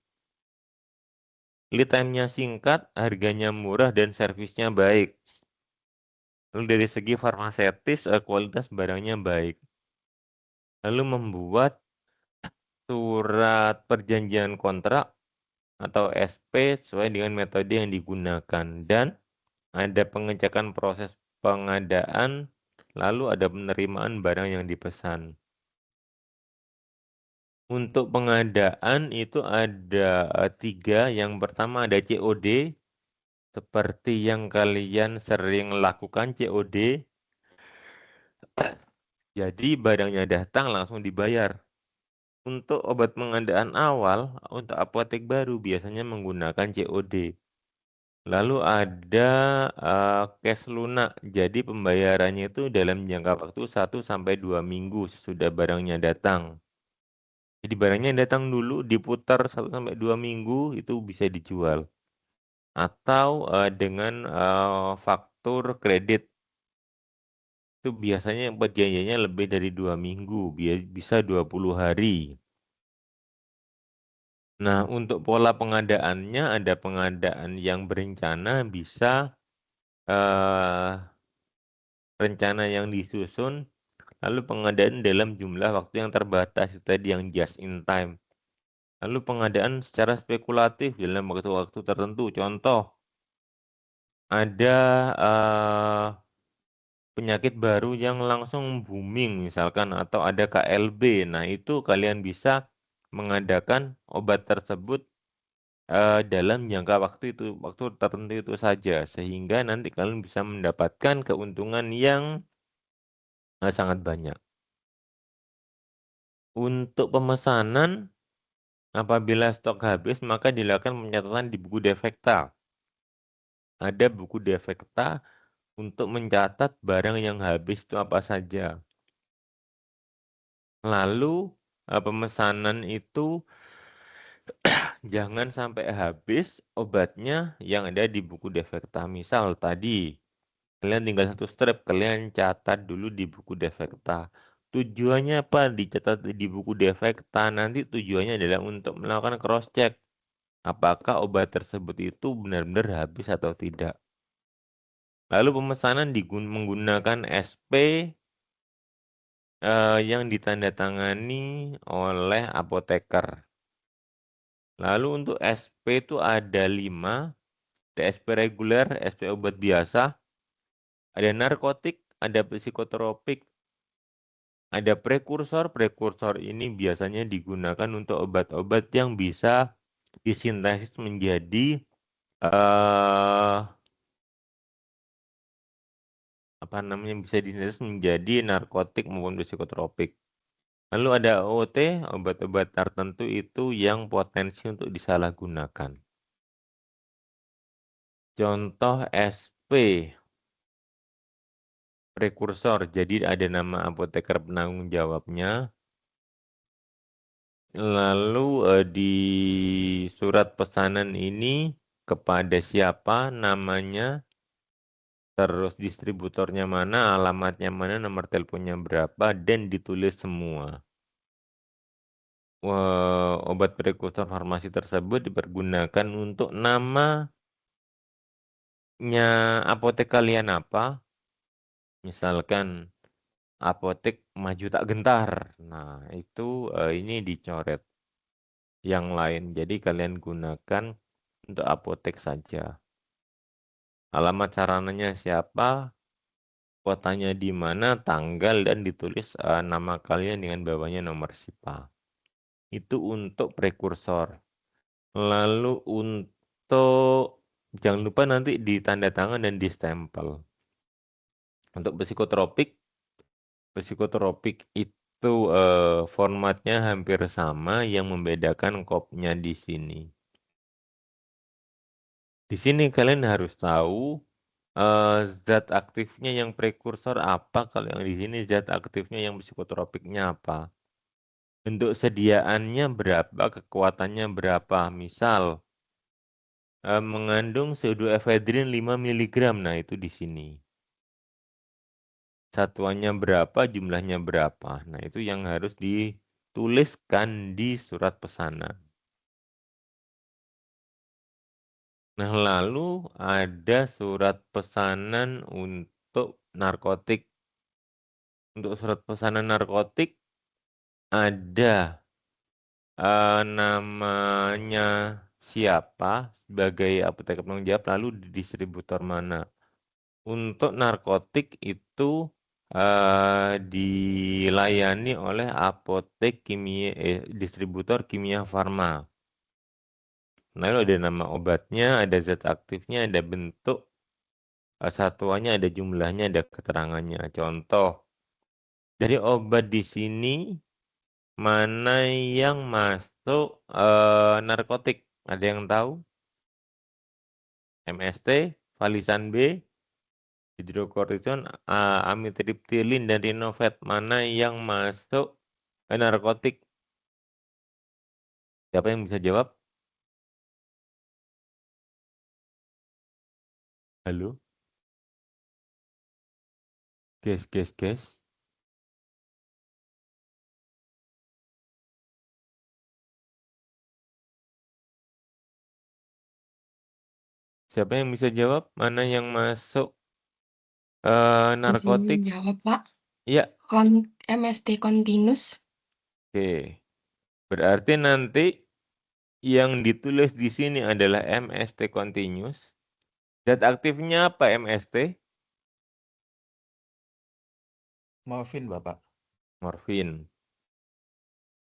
Lead time-nya singkat, harganya murah, dan servisnya baik. Lalu dari segi farmasetis, kualitas barangnya baik. Lalu membuat surat perjanjian kontrak atau SP sesuai dengan metode yang digunakan. Dan ada pengecekan proses pengadaan, lalu ada penerimaan barang yang dipesan. Untuk pengadaan itu ada 3. Yang pertama ada COD, seperti yang kalian sering lakukan COD. Jadi barangnya datang langsung dibayar. Untuk obat pengadaan awal, untuk apotek baru biasanya menggunakan COD. Lalu ada cash lunak, jadi pembayarannya itu dalam jangka waktu 1-2 minggu sesudah barangnya datang. Jadi barangnya datang dulu, diputar 1-2 minggu, itu bisa dijual. Atau dengan faktur kredit, itu biasanya perjanjiannya lebih dari 2 minggu, bisa 20 hari. Nah, untuk pola pengadaannya, ada pengadaan yang berencana, bisa rencana yang disusun, lalu pengadaan dalam jumlah waktu yang terbatas, tadi yang just in time. Lalu pengadaan secara spekulatif dalam waktu-waktu tertentu. Contoh, ada penyakit baru yang langsung booming misalkan, atau ada KLB. Nah, itu kalian bisa mengadakan obat tersebut dalam jangka waktu tertentu itu saja, sehingga nanti kalian bisa mendapatkan keuntungan yang sangat banyak. Untuk pemesanan, apabila stok habis, maka dilakukan pencatatan di buku defekta. Ada buku defekta untuk mencatat barang yang habis itu apa saja. Lalu pemesanan itu jangan sampai habis obatnya yang ada di buku defekta. Misal tadi, kalian tinggal 1 strip, kalian catat dulu di buku defekta. Tujuannya apa dicatat di buku defekta? Nanti tujuannya adalah untuk melakukan cross check. Apakah obat tersebut itu benar-benar habis atau tidak. Lalu pemesanan menggunakan SP yang ditandatangani oleh apoteker. Lalu untuk SP itu ada 5. Ada SP reguler, SP obat biasa, ada narkotik, ada psikotropik, ada prekursor. Prekursor ini biasanya digunakan untuk obat-obat yang bisa disintesis menjadi bisa disintesis menjadi narkotik maupun psikotropik. Lalu ada OOT, obat-obat tertentu itu yang potensi untuk disalahgunakan. Contoh SP, prekursor, jadi ada nama apoteker penanggung jawabnya. Lalu di surat pesanan ini kepada siapa, namanya, terus distributornya mana, alamatnya mana, nomor teleponnya berapa, dan ditulis semua. Obat prekursor farmasi tersebut dipergunakan untuk namanya apotek kalian apa. Misalkan apotek Maju Tak Gentar. Nah, itu ini dicoret yang lain. Jadi kalian gunakan untuk apotek saja. Alamat sarananya siapa, kotanya di mana, tanggal, dan ditulis nama kalian dengan bawahnya nomor SIPA. Itu untuk prekursor. Lalu untuk, jangan lupa nanti ditanda tangan dan distempel. Untuk psikotropik itu formatnya hampir sama, yang membedakan kopnya di sini. Di sini kalian harus tahu zat aktifnya yang prekursor apa, kalau yang di sini zat aktifnya yang psikotropiknya apa. Bentuk sediaannya berapa, kekuatannya berapa. Misal mengandung pseudoephedrine 5 mg, nah itu di sini. Satuannya berapa, jumlahnya berapa. Nah itu yang harus dituliskan di surat pesanan. Nah, lalu ada surat pesanan untuk narkotik. Untuk surat pesanan narkotik ada namanya siapa sebagai apoteker penanggung jawab, lalu di distributor mana. Untuk narkotik itu dilayani oleh apotek kimia, distributor kimia farma. Nah, lalu ada nama obatnya, ada zat aktifnya, ada bentuk satuannya, ada jumlahnya, ada keterangannya. Contoh, dari obat di sini mana yang masuk narkotik? Ada yang tahu? MST, Valisan B, hidrokortison, amitriptilin, dan Rinovet. Mana yang masuk narkotik? Siapa yang bisa jawab? Halo? Guys. Siapa yang bisa jawab? Mana yang masuk narkotik? Izin jawab, Pak. Iya. MST Continuous. Oke. Berarti nanti yang ditulis di sini adalah MST continuous. Zat aktifnya apa MST? Morfin, Bapak. Morfin.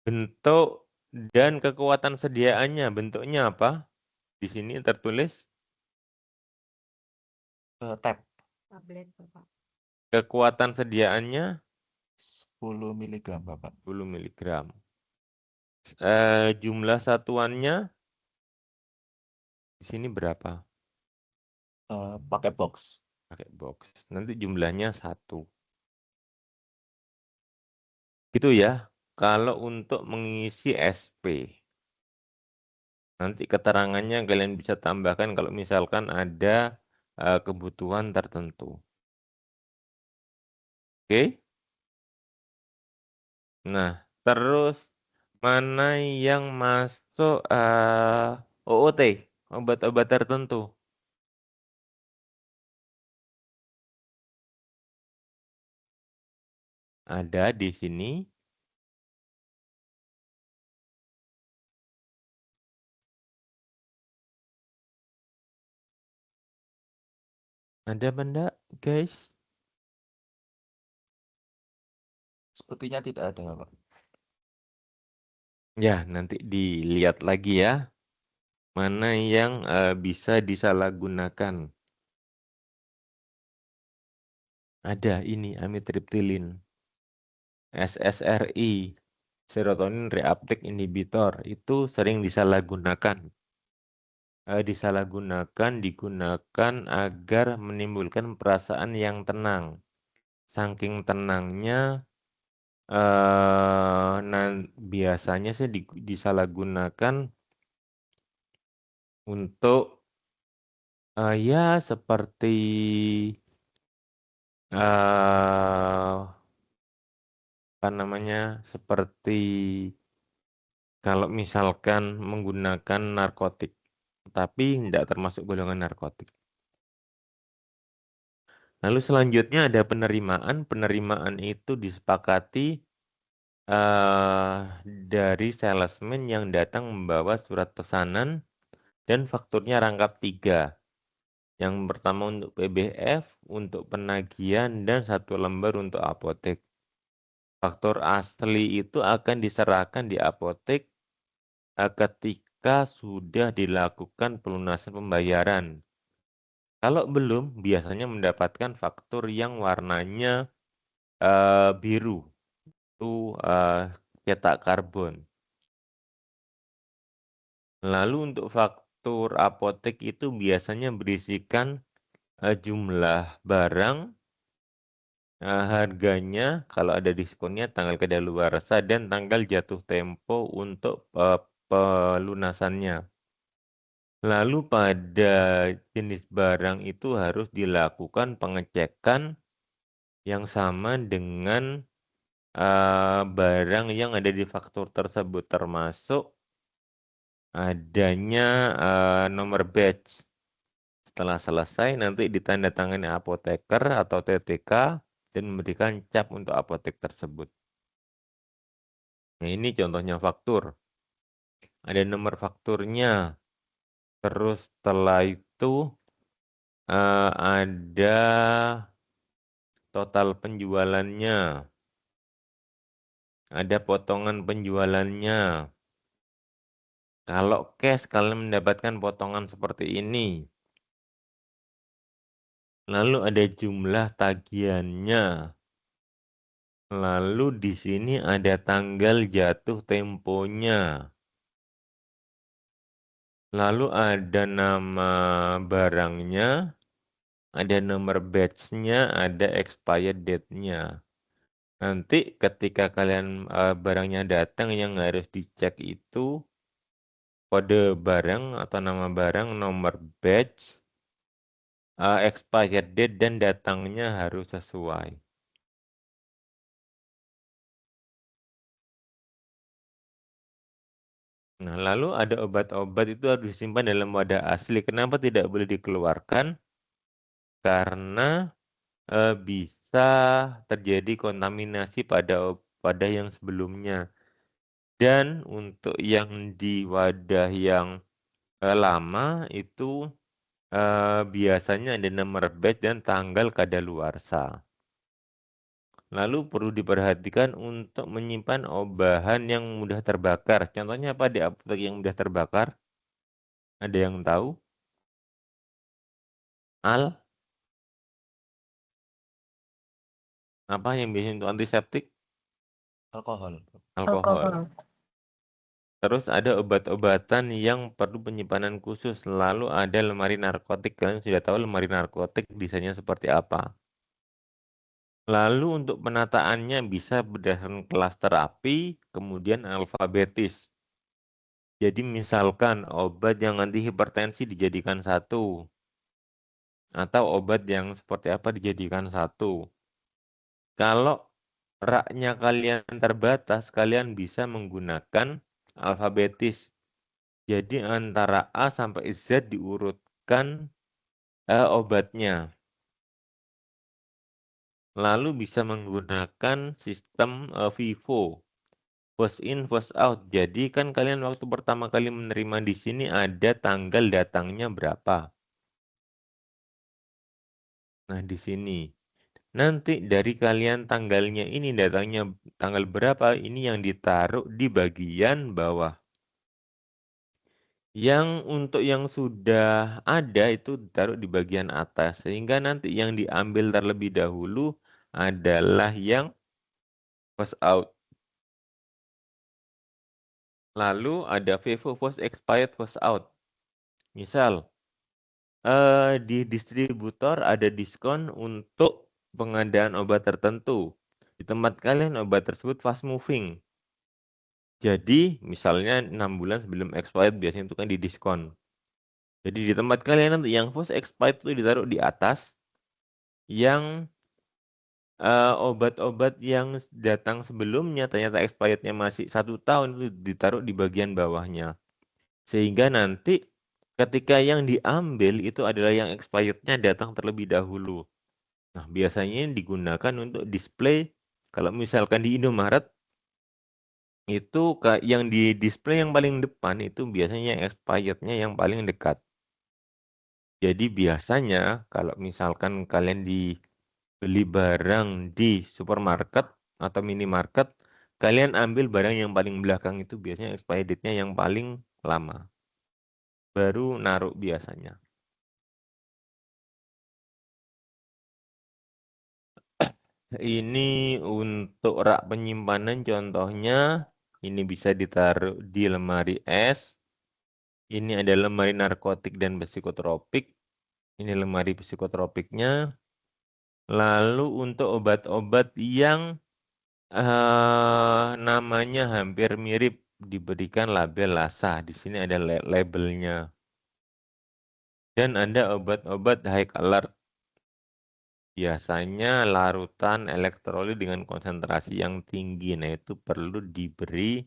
Bentuk dan kekuatan sediaannya, bentuknya apa? Di sini tertulis Tab Tablet, Bapak. kekuatan sediaannya 10 mg, Bapak. 10 mg. Jumlah satuannya di sini berapa? Pakai box. Pakai box. Nanti jumlahnya 1. Gitu ya. Kalau untuk mengisi SP. Nanti keterangannya kalian bisa tambahkan kalau misalkan ada kebutuhan tertentu. Oke? Nah, terus mana yang masuk OOT, obat-obat tertentu? Ada di sini. Ada benda, guys? Sepertinya tidak ada, Bapak. Ya, nanti dilihat lagi ya. Mana yang bisa disalahgunakan. Ada ini, amitriptilin. SSRI, serotonin reuptake inhibitor. Itu sering disalahgunakan. Digunakan agar menimbulkan perasaan yang tenang. Saking tenangnya, biasanya sih disalahgunakan untuk ya seperti apa namanya, seperti kalau misalkan menggunakan narkotik, tapi tidak termasuk golongan narkotik. Lalu selanjutnya ada penerimaan. Penerimaan itu disepakati dari salesman yang datang membawa surat pesanan dan fakturnya rangkap 3. Yang pertama untuk PBF, untuk penagihan, dan 1 lembar untuk apotek. Faktur asli itu akan diserahkan di apotek ketika sudah dilakukan pelunasan pembayaran. Kalau belum, biasanya mendapatkan faktur yang warnanya biru, itu cetak karbon. Lalu untuk faktur apotek itu biasanya berisikan jumlah barang, harganya, kalau ada diskonnya, tanggal kadaluarsa, dan tanggal jatuh tempo untuk pelunasannya. Lalu pada jenis barang itu harus dilakukan pengecekan yang sama dengan barang yang ada di faktur tersebut, termasuk adanya nomor batch. Setelah selesai nanti ditandatangani apoteker atau TTK dan memberikan cap untuk apotek tersebut. Nah, ini contohnya faktur. Ada nomor fakturnya. Terus setelah itu ada total penjualannya. Ada potongan penjualannya. Kalau cash kalian mendapatkan potongan seperti ini. Lalu ada jumlah tagihannya. Lalu di sini ada tanggal jatuh temponya. Lalu ada nama barangnya, ada nomor batch-nya, ada expired date-nya. Nanti ketika kalian barangnya datang yang harus dicek itu kode barang atau nama barang, nomor batch, expired date, dan datangnya harus sesuai. Nah, lalu ada obat-obat itu harus disimpan dalam wadah asli. Kenapa tidak boleh dikeluarkan? Karena bisa terjadi kontaminasi pada yang sebelumnya. Dan untuk yang di wadah yang lama itu biasanya ada nomor batch dan tanggal kadaluarsa. Lalu perlu diperhatikan untuk menyimpan bahan yang mudah terbakar. Contohnya apa di apotek yang mudah terbakar? Ada yang tahu? Apa yang biasanya untuk antiseptik? Alkohol. Alkohol. Terus ada obat-obatan yang perlu penyimpanan khusus. Lalu ada lemari narkotik. Kalian sudah tahu lemari narkotik desainnya seperti apa. Lalu untuk penataannya bisa berdasarkan kelas terapi, kemudian alfabetis. Jadi misalkan obat yang anti hipertensi dijadikan 1. Atau obat yang seperti apa dijadikan 1. Kalau raknya kalian terbatas, kalian bisa menggunakan alfabetis. Jadi antara A sampai Z diurutkan obatnya. Lalu bisa menggunakan sistem FIFO, first in, first out. Jadi kan kalian waktu pertama kali menerima di sini ada tanggal datangnya berapa. Nah, di sini. Nanti dari kalian tanggalnya ini datangnya tanggal berapa, ini yang ditaruh di bagian bawah. Yang untuk yang sudah ada itu ditaruh di bagian atas. Sehingga nanti yang diambil terlebih dahulu adalah yang first out. Lalu ada FIFO, first expired, first out. Misal, di distributor ada diskon untuk pengadaan obat tertentu. Di tempat kalian obat tersebut fast moving. Jadi misalnya 6 bulan sebelum expired biasanya itu kan didiskon. Jadi di tempat kalian nanti yang first expired itu ditaruh di atas. Yang obat-obat yang datang sebelumnya ternyata expirednya masih 1 tahun itu ditaruh di bagian bawahnya. Sehingga nanti ketika yang diambil itu adalah yang expirednya datang terlebih dahulu. Nah, biasanya ini digunakan untuk display. Kalau misalkan di Indomaret, itu yang di display yang paling depan itu biasanya expirednya yang paling dekat. Jadi biasanya kalau misalkan kalian beli barang di supermarket atau minimarket, kalian ambil barang yang paling belakang itu biasanya expired date-nya yang paling lama. Baru naruh biasanya. Ini untuk rak penyimpanan contohnya, ini bisa ditaruh di lemari es. Ini ada lemari narkotik dan psikotropik. Ini lemari psikotropiknya. Lalu untuk obat-obat yang namanya hampir mirip, diberikan label LASA. Di sini ada labelnya. Dan ada obat-obat high alert. Biasanya larutan elektrolit dengan konsentrasi yang tinggi. Nah, itu perlu diberi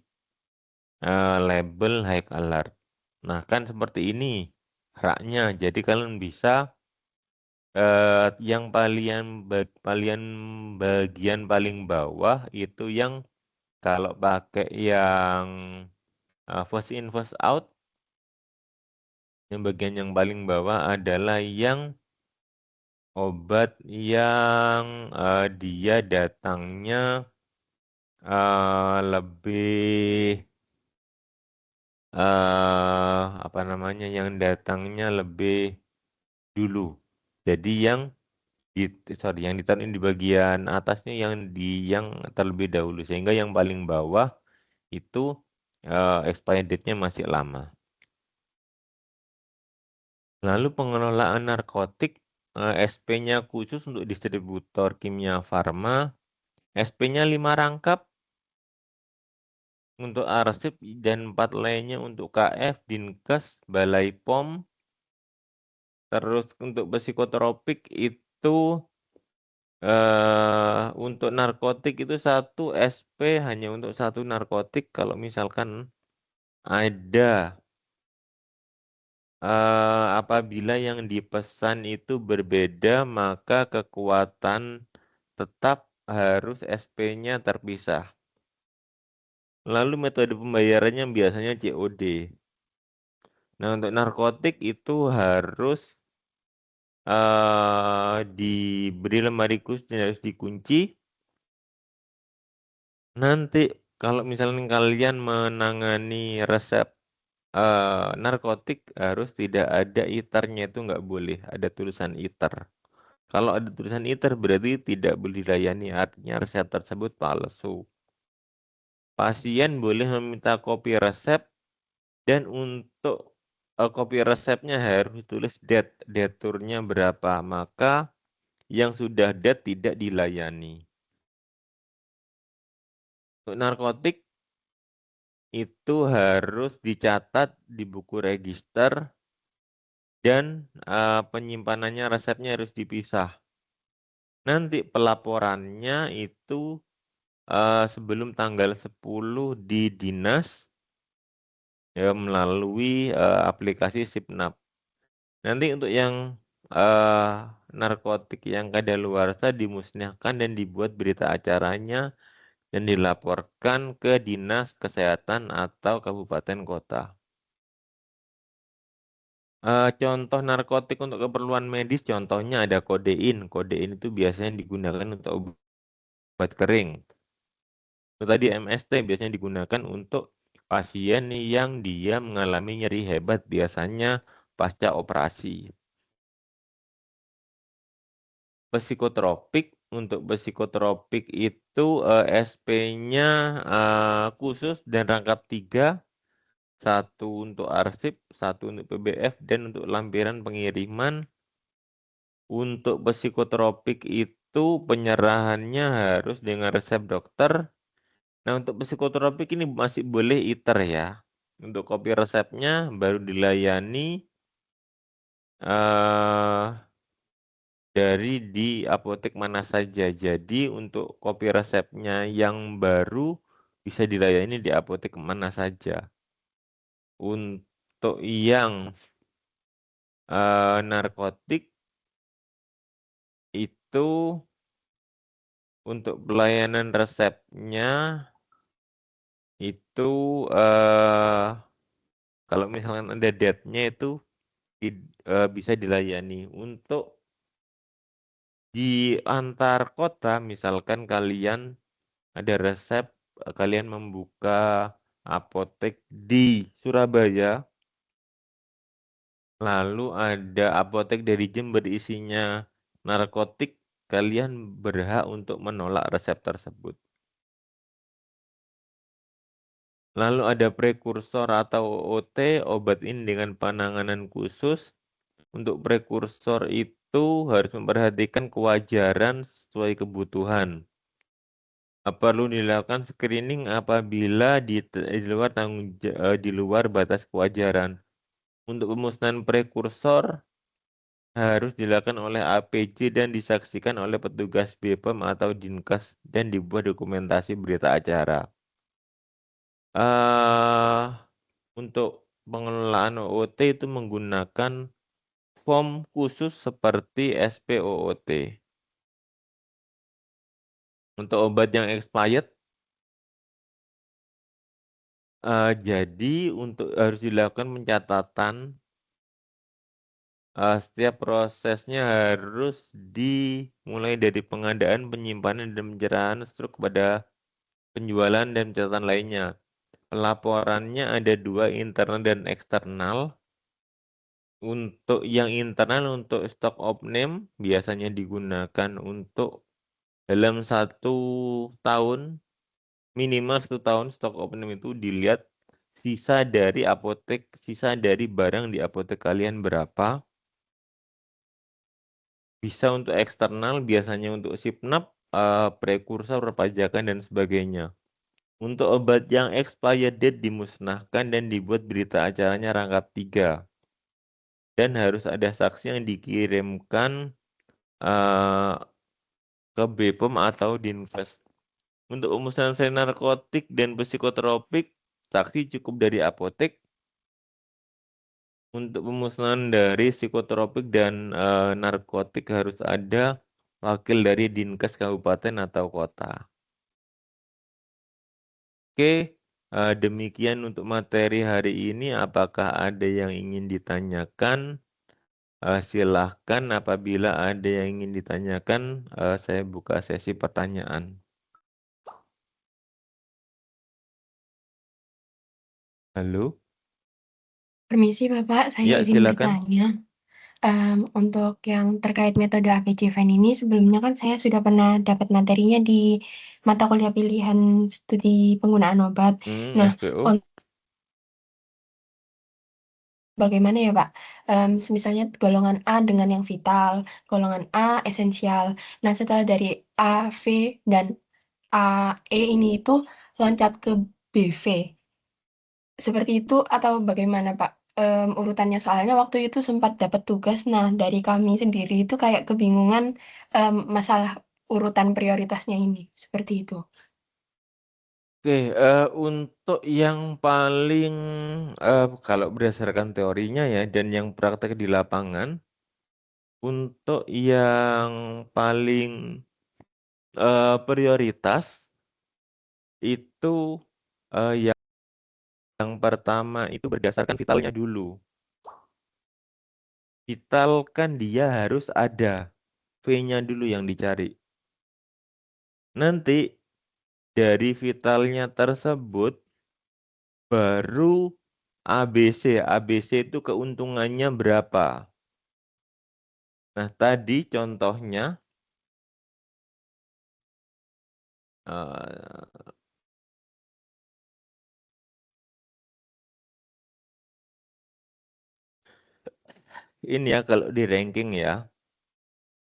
label high alert. Nah, kan seperti ini raknya. Jadi kalian bisa yang bagian paling bawah itu yang kalau pakai yang first in first out, yang bagian yang paling bawah adalah yang obat yang dia datangnya lebih apa namanya, yang datangnya lebih dulu. Jadi yang yang ditaruh di bagian atasnya yang terlebih dahulu, sehingga yang paling bawah itu expired date-nya masih lama. Lalu pengelolaan narkotik, SP-nya khusus untuk distributor kimia farma, SP-nya 5 rangkap untuk arsip dan 4 lainnya untuk KF, Dinkes, Balai POM. Terus untuk psikotropik itu untuk narkotik itu 1 SP hanya untuk 1 narkotik. Kalau misalkan ada apabila yang dipesan itu berbeda, maka kekuatan tetap harus SP-nya terpisah. Lalu metode pembayarannya biasanya COD. Nah, untuk narkotik itu harus diberi lemari khusus dan harus dikunci. Nanti kalau misalnya kalian menangani resep narkotik, harus tidak ada iternya, itu nggak boleh ada tulisan iter. Kalau ada tulisan iter berarti tidak boleh dilayani, artinya resep tersebut palsu. Pasien boleh meminta kopi resep dan untuk kopi resepnya harus ditulis date, daturnya berapa, maka yang sudah date tidak dilayani. Untuk narkotik itu harus dicatat di buku register dan penyimpanannya resepnya harus dipisah. Nanti pelaporannya itu sebelum tanggal 10 di dinas ya, melalui aplikasi Sipnap. Nanti untuk yang narkotik yang kadaluarsa dimusnahkan dan dibuat berita acaranya dan dilaporkan ke Dinas Kesehatan atau kabupaten kota. Contoh narkotik untuk keperluan medis, contohnya ada kodein. Kodein itu biasanya digunakan untuk obat kering. Itu tadi MST biasanya digunakan untuk pasien yang dia mengalami nyeri hebat, biasanya pasca operasi. Psikotropik, untuk psikotropik itu SP-nya khusus dan rangkap 3, 1 untuk arsip, 1 untuk PBF, dan untuk lampiran pengiriman. Untuk psikotropik itu penyerahannya harus dengan resep dokter. Nah, untuk psikotropik ini masih boleh iter ya. Untuk kopi resepnya baru dilayani dari di apotek mana saja. Jadi untuk kopi resepnya yang baru bisa dilayani di apotek mana saja. Untuk yang narkotik itu untuk pelayanan resepnya itu kalau misalkan ada date-nya itu bisa dilayani. Untuk di antar kota, misalkan kalian ada resep, kalian membuka apotek di Surabaya, lalu ada apotek dari Jember isinya narkotik, kalian berhak untuk menolak resep tersebut. Lalu ada prekursor atau OOT, obat ini dengan penanganan khusus. Untuk prekursor itu harus memperhatikan kewajaran sesuai kebutuhan. Perlu dilakukan screening apabila di luar batas kewajaran. Untuk pemusnahan prekursor harus dilakukan oleh APJ dan disaksikan oleh petugas BPOM atau Dinkes dan dibuat dokumentasi berita acara. Untuk pengelolaan OOT itu menggunakan form khusus seperti SPOOT. Untuk obat yang expired, jadi harus dilakukan pencatatan. Setiap prosesnya harus dimulai dari pengadaan, penyimpanan, dan pencerahan stok kepada penjualan dan pencatatan lainnya. Laporannya ada 2, internal dan eksternal. Untuk yang internal, untuk stok of name biasanya digunakan untuk dalam 1 tahun, minimal 1 tahun stok of name itu dilihat sisa dari barang di apotek kalian berapa. Bisa untuk eksternal, biasanya untuk sipnap, prekursor, perpajakan, dan sebagainya. Untuk obat yang expired date dimusnahkan dan dibuat berita acaranya rangkap 3. Dan harus ada saksi yang dikirimkan ke BPOM atau Dinkes. Untuk pemusnahan selain narkotik dan psikotropik, saksi cukup dari apotek. Untuk pemusnahan dari psikotropik dan narkotik harus ada wakil dari Dinkes kabupaten atau kota. Oke, demikian untuk materi hari ini. Apakah ada yang ingin ditanyakan? Silahkan, apabila ada yang ingin ditanyakan, saya buka sesi pertanyaan. Halo? Permisi Bapak, saya Ya, izin silakan. bertanya. Untuk yang terkait metode APCVN ini, sebelumnya kan saya sudah pernah dapat materinya di mata kuliah pilihan studi penggunaan obat. Nah, SPO. bagaimana ya Pak? Misalnya golongan A dengan yang vital, golongan A esensial. Nah, setelah dari A, V, dan A, E ini itu loncat ke BV. Seperti itu atau bagaimana Pak? Urutannya soalnya waktu itu sempat dapat tugas, nah dari kami sendiri itu kayak kebingungan masalah urutan prioritasnya ini, seperti itu. Oke, untuk yang paling kalau berdasarkan teorinya ya dan yang praktek di lapangan, untuk yang paling prioritas itu yang pertama itu berdasarkan vitalnya dulu. Vital kan dia harus ada, V-nya dulu yang dicari. Nanti dari vitalnya tersebut baru ABC. ABC itu keuntungannya berapa? Nah, tadi contohnya ini ya kalau di ranking ya.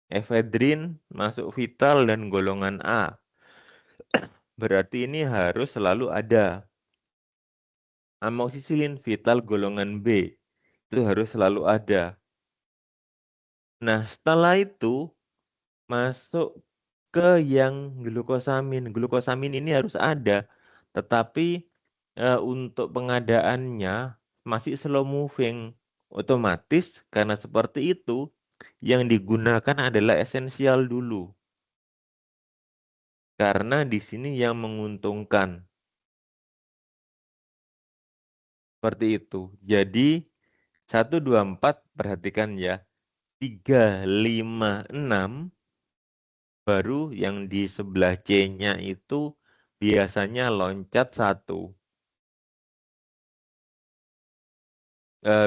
Efedrin masuk vital dan golongan A. Berarti ini harus selalu ada. Amoksisilin vital golongan B. Itu harus selalu ada. Nah, setelah itu masuk ke yang glukosamin. Glukosamin ini harus ada. Tetapi untuk pengadaannya masih slow moving. Otomatis karena seperti itu yang digunakan adalah esensial dulu. Karena di sini yang menguntungkan. Seperti itu. Jadi 1, 2, 4 perhatikan ya. 3, 5, 6 baru yang di sebelah C-nya itu biasanya loncat 1.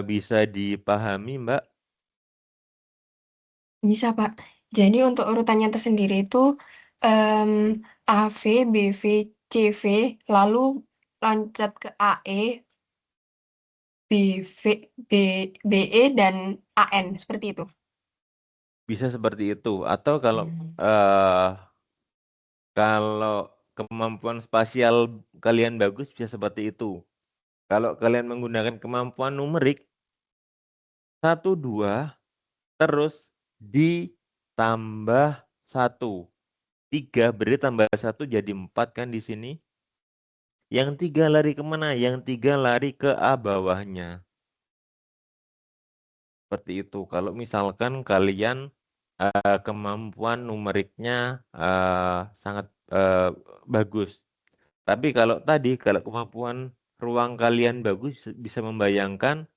Bisa dipahami, Mbak? Bisa, Pak. Jadi untuk urutannya tersendiri itu AV, BV, CV, lalu loncat ke AE, BV, BE, dan AN. Seperti itu. Bisa seperti itu. Atau kalau kemampuan spasial kalian bagus bisa seperti itu. Kalau kalian menggunakan kemampuan numerik 1, 2 terus ditambah 1. 3 berarti tambah 1 jadi 4 kan di sini. Yang 3 lari kemana? Yang 3 lari ke A bawahnya. Seperti itu. Kalau misalkan kalian kemampuan numeriknya sangat bagus. Tapi kalau kemampuan ruang kalian bagus, bisa membayangkan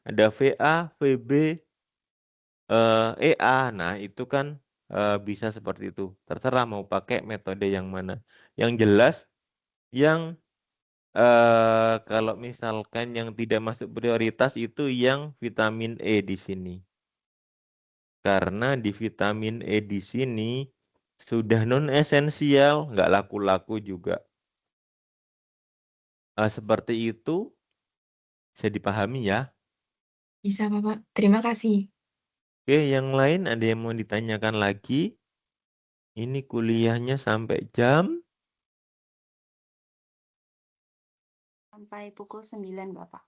ada VA, VB, EA. Nah, itu kan bisa seperti itu. Terserah mau pakai metode yang mana. Yang jelas, yang kalau misalkan yang tidak masuk prioritas itu yang vitamin E di sini. Karena di vitamin E di sini sudah non esensial, nggak laku-laku juga. Seperti itu bisa dipahami ya. Bisa, Bapak. Terima kasih. Oke, yang lain ada yang mau ditanyakan lagi? Ini kuliahnya sampai jam? Sampai pukul 9, Bapak.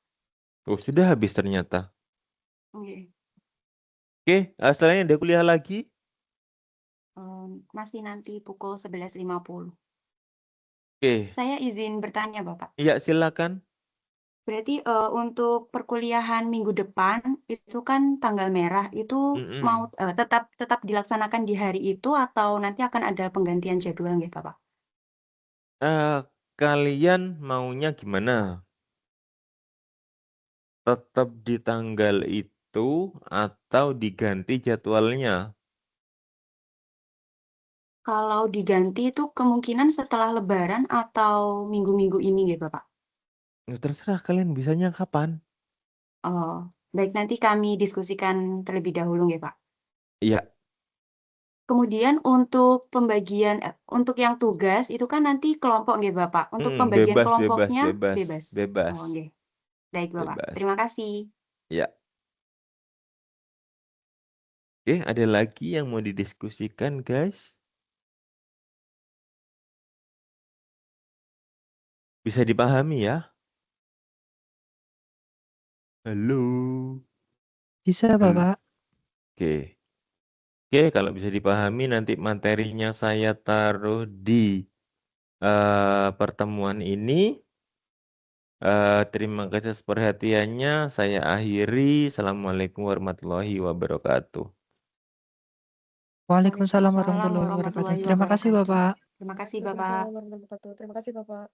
Oh, sudah habis ternyata. Oke. Oke, setelahnya ada kuliah lagi? Masih nanti pukul 11.50. Oke, Saya izin bertanya, Bapak. iya silakan. Berarti untuk perkuliahan minggu depan itu kan tanggal merah itu mau tetap dilaksanakan di hari itu atau nanti akan ada penggantian jadwal nggih, Bapak? Kalian maunya gimana? Tetap di tanggal itu atau diganti jadwalnya? Kalau diganti itu kemungkinan setelah Lebaran atau minggu-minggu ini nggih, Bapak? Ya, terserah kalian bisanya kapan. Oh, baik, nanti kami diskusikan terlebih dahulu nggih, Pak. Iya. Kemudian untuk pembagian untuk yang tugas itu kan nanti kelompok nggih, Bapak. Untuk pembagian Bebas, kelompoknya bebas. bebas. Oh, nggih. Baik, Bapak. Bebas. Terima kasih. Ya. Oke, ada lagi yang mau didiskusikan, guys? Bisa dipahami ya? Halo. Bisa, Bapak. Oke. Oke, kalau bisa dipahami nanti materinya saya taruh di pertemuan ini. Terima kasih atas perhatiannya. Saya akhiri. Assalamualaikum warahmatullahi wabarakatuh. Waalaikumsalam warahmatullahi wabarakatuh. Terima kasih, Bapak. Terima kasih, Bapak. Waalaikumsalam warahmatullahi wabarakatuh. Terima kasih, Bapak.